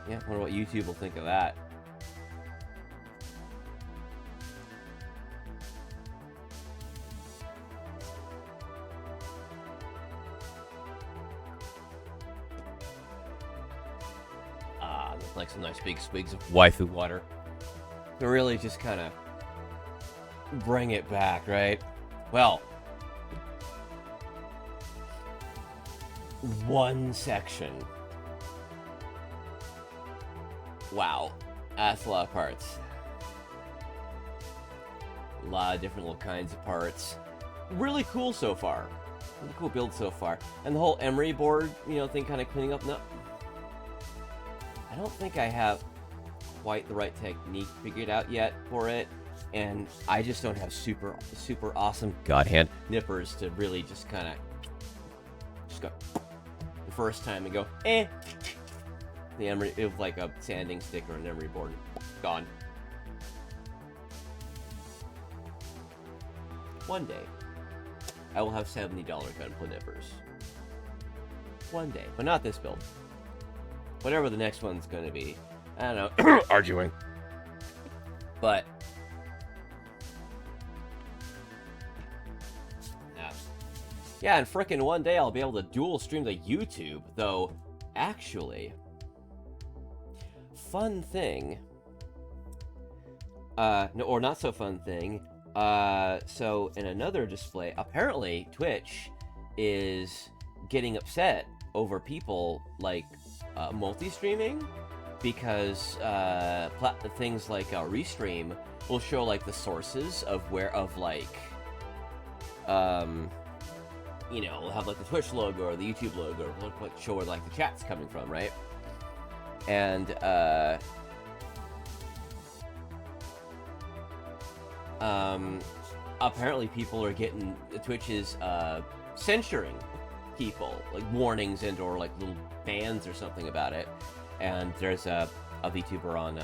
Speaker 1: Yeah, I wonder what YouTube will think of that. Like some nice big swigs of waifu water. To really just kind of bring it back, right? Well, one section. Wow, that's a lot of parts. A lot of different little kinds of parts. Really cool so far. Really cool build so far. And the whole emery board, you know, thing kind of cleaning up. No, I don't think I have quite the right technique figured out yet for it. And I just don't have super awesome God hand nippers to really just kind of just go the first time and go, eh. The emery, it was like a sanding stick or an emery board. Gone. One day, I will have $70 Gunpla nippers. One day, but not this build. Whatever the next one's going to be. I don't know. Arguing. But yeah, and frickin' one day I'll be able to dual stream to YouTube, though actually, fun thing, no, or not so fun thing, so in another display, apparently Twitch is getting upset over people, like, multi-streaming, because, things like, Restream will show, like, the sources of like, you know, we'll have, like, the Twitch logo or the YouTube logo, or like, show where, like, the chat's coming from, right? And, apparently people are getting, Twitch is, censoring people, like, warnings and or, like, little bans or something about it. And there's a VTuber on,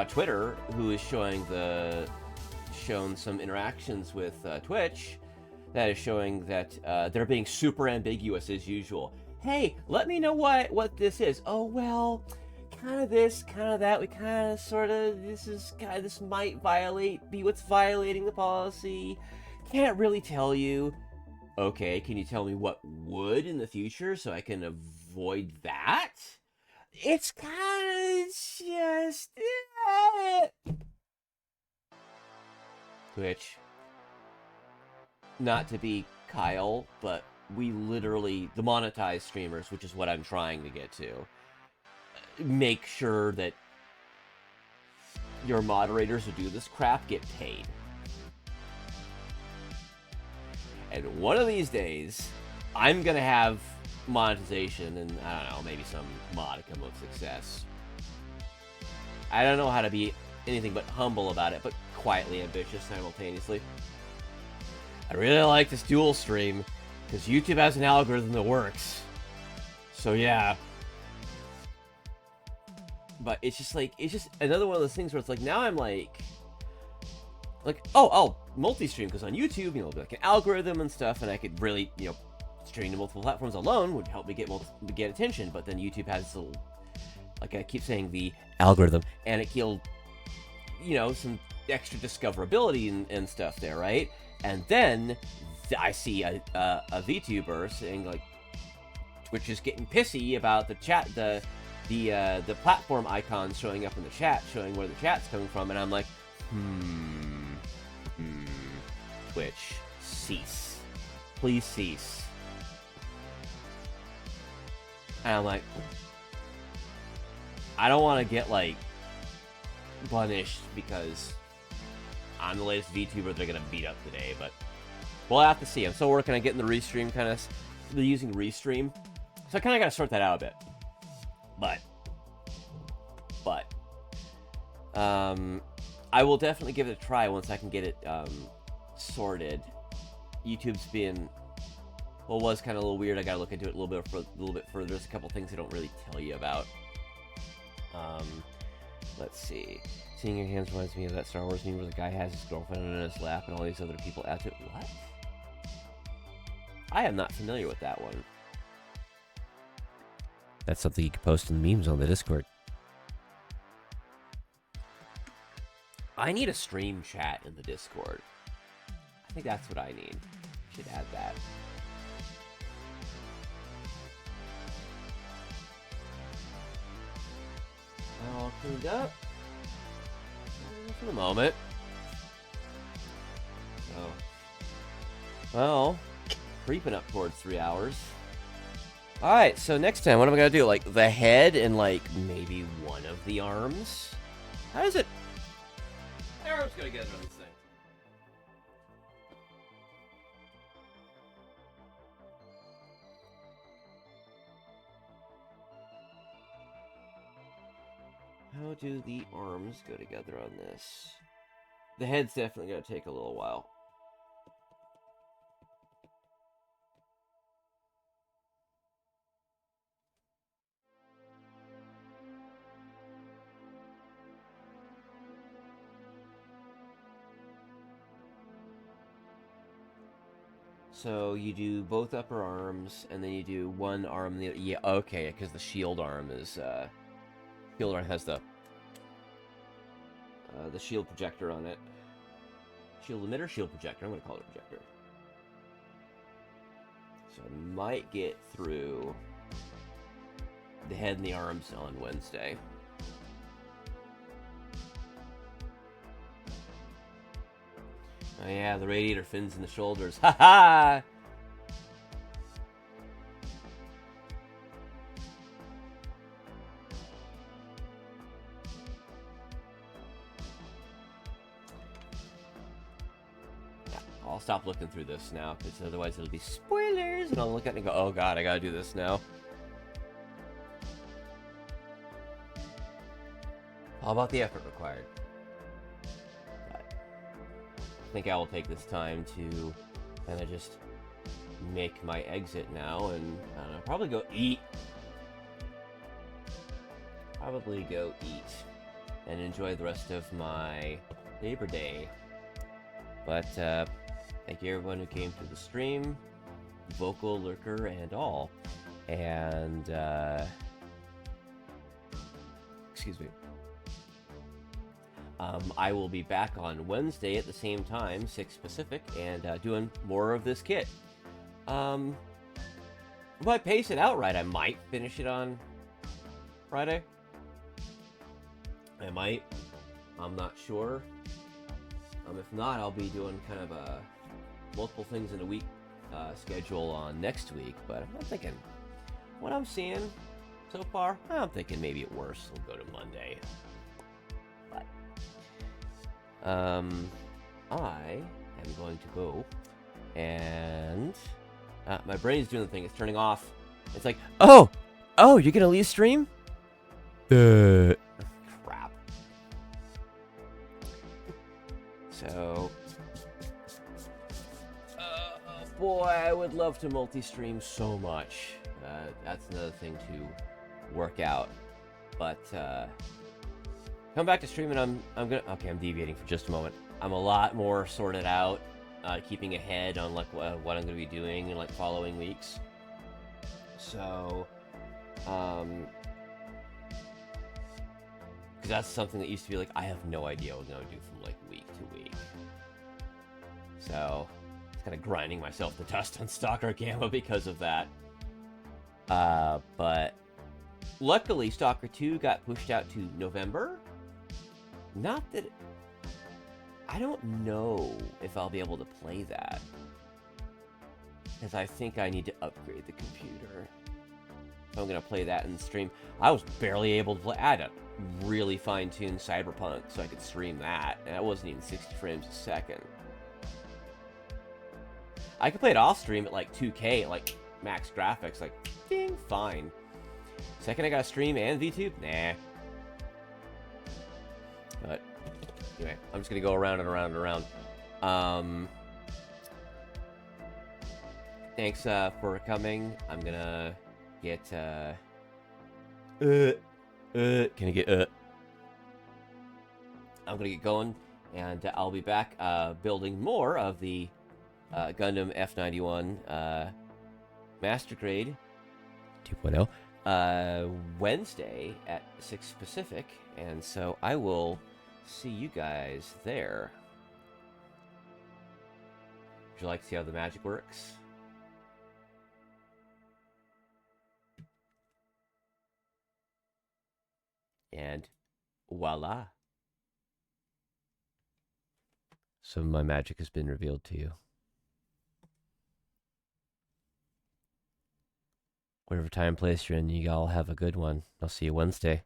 Speaker 1: Twitter who is shown some interactions with, Twitch that is showing that, they're being super ambiguous as usual. Hey, let me know what this is. Oh, well, kind of this, kind of that. We kind of, sort of, this might be what's violating the policy. Can't really tell you. Okay, can you tell me what would in the future so I can avoid that? It's kind of just... Twitch. Not to be Kyle, but we literally, the monetized streamers, which is what I'm trying to get to, make sure that your moderators who do this crap get paid. And one of these days, I'm gonna have monetization and, I don't know, maybe some modicum of success. I don't know how to be anything but humble about it, but quietly ambitious simultaneously. I really like this dual stream, because YouTube has an algorithm that works. So yeah. But it's just like, it's just another one of those things where it's like, now I'm like, oh, I'll multi-stream, because on YouTube, you know, like an algorithm and stuff, and I could really, you know, stream to multiple platforms alone would help me get attention, but then YouTube has this little, like I keep saying, the algorithm, and it'll, you know, some extra discoverability and stuff there, right? And then I see a VTuber saying, like, Twitch is getting pissy about the chat, the platform icons showing up in the chat, showing where the chat's coming from, and I'm like, Twitch, cease. Please cease. And I'm like, I don't want to get, like, punished because I'm the latest VTuber they're gonna beat up today, but we'll have to see. I'm still working on getting the Restream using Restream, so I kind of got to sort that out a bit. But, I will definitely give it a try once I can get it, sorted. YouTube's been, well, was kind of a little weird. I gotta look into it a little bit further. There's a couple things they don't really tell you about. Let's see. Seeing your hands reminds me of that Star Wars meme where the guy has his girlfriend on his lap and all these other people at it. What? I am not familiar with that one. That's something you can post in memes on the Discord. I need a stream chat in the Discord. I think that's what I need. Should add that. All cleaned up. For the moment. Oh. Well, creeping up towards 3 hours. Alright, so next time, what am I gonna do? Like, the head and, like, maybe one of the arms? How does it... Arrows go together on this thing. How do the arms go together on this? The head's definitely gonna take a little while. So you do both upper arms, and then you do one arm. Yeah, okay, because the shield arm is shield arm has the shield projector on it. Shield emitter, shield projector. I'm gonna call it a projector. So I might get through the head and the arms on Wednesday. Oh yeah, the radiator fins and the shoulders. Ha ha! Yeah, I'll stop looking through this now, because otherwise it'll be spoilers, and I'll look at it and go, oh god, I gotta do this now. How about the effort required? I think I will take this time to kind of just make my exit now, and I don't know, probably go eat. Probably go eat and enjoy the rest of my Labor Day. But thank you everyone who came to the stream, vocal, lurker, and all. And excuse me. I will be back on Wednesday at the same time, 6 Pacific, and doing more of this kit. If I pace it out right, I might finish it on Friday. I might. I'm not sure. If not, I'll be doing kind of a multiple things in a week schedule on next week. But I'm thinking, what I'm seeing so far, I'm thinking maybe at worst we'll go to Monday. But I am going to go, and my brain's doing the thing. It's turning off. It's like, oh, you're gonna leave stream? Crap. So, boy, I would love to multi-stream so much. That's another thing to work out. But come back to streaming. I'm deviating for just a moment. I'm a lot more sorted out, keeping ahead on like what I'm going to be doing in like following weeks. So, because that's something that used to be like I have no idea what I'm going to do from like week to week. So, it's kind of grinding myself to dust on Stalker Gamma because of that. But luckily, Stalker 2 got pushed out to November. Not that... I don't know if I'll be able to play that. Because I think I need to upgrade the computer. So I'm going to play that in the stream. I was barely able to play... I had to really fine-tune Cyberpunk so I could stream that. And that wasn't even 60 frames a second. I could play it off-stream at like 2K, like max graphics. Like, ding, fine. Second I got to stream and VTube? Nah. But anyway, I'm just gonna go around and around and around. Thanks for coming. I'm gonna get can I get I'm gonna get going, and I'll be back building more of the Gundam F91 Master Grade 2.0 Wednesday at 6 Pacific, and so I will see you guys there. Would you like to see how the magic works? And voila. Some of my magic has been revealed to you. Whatever time place you're in, you all have a good one. I'll see you Wednesday.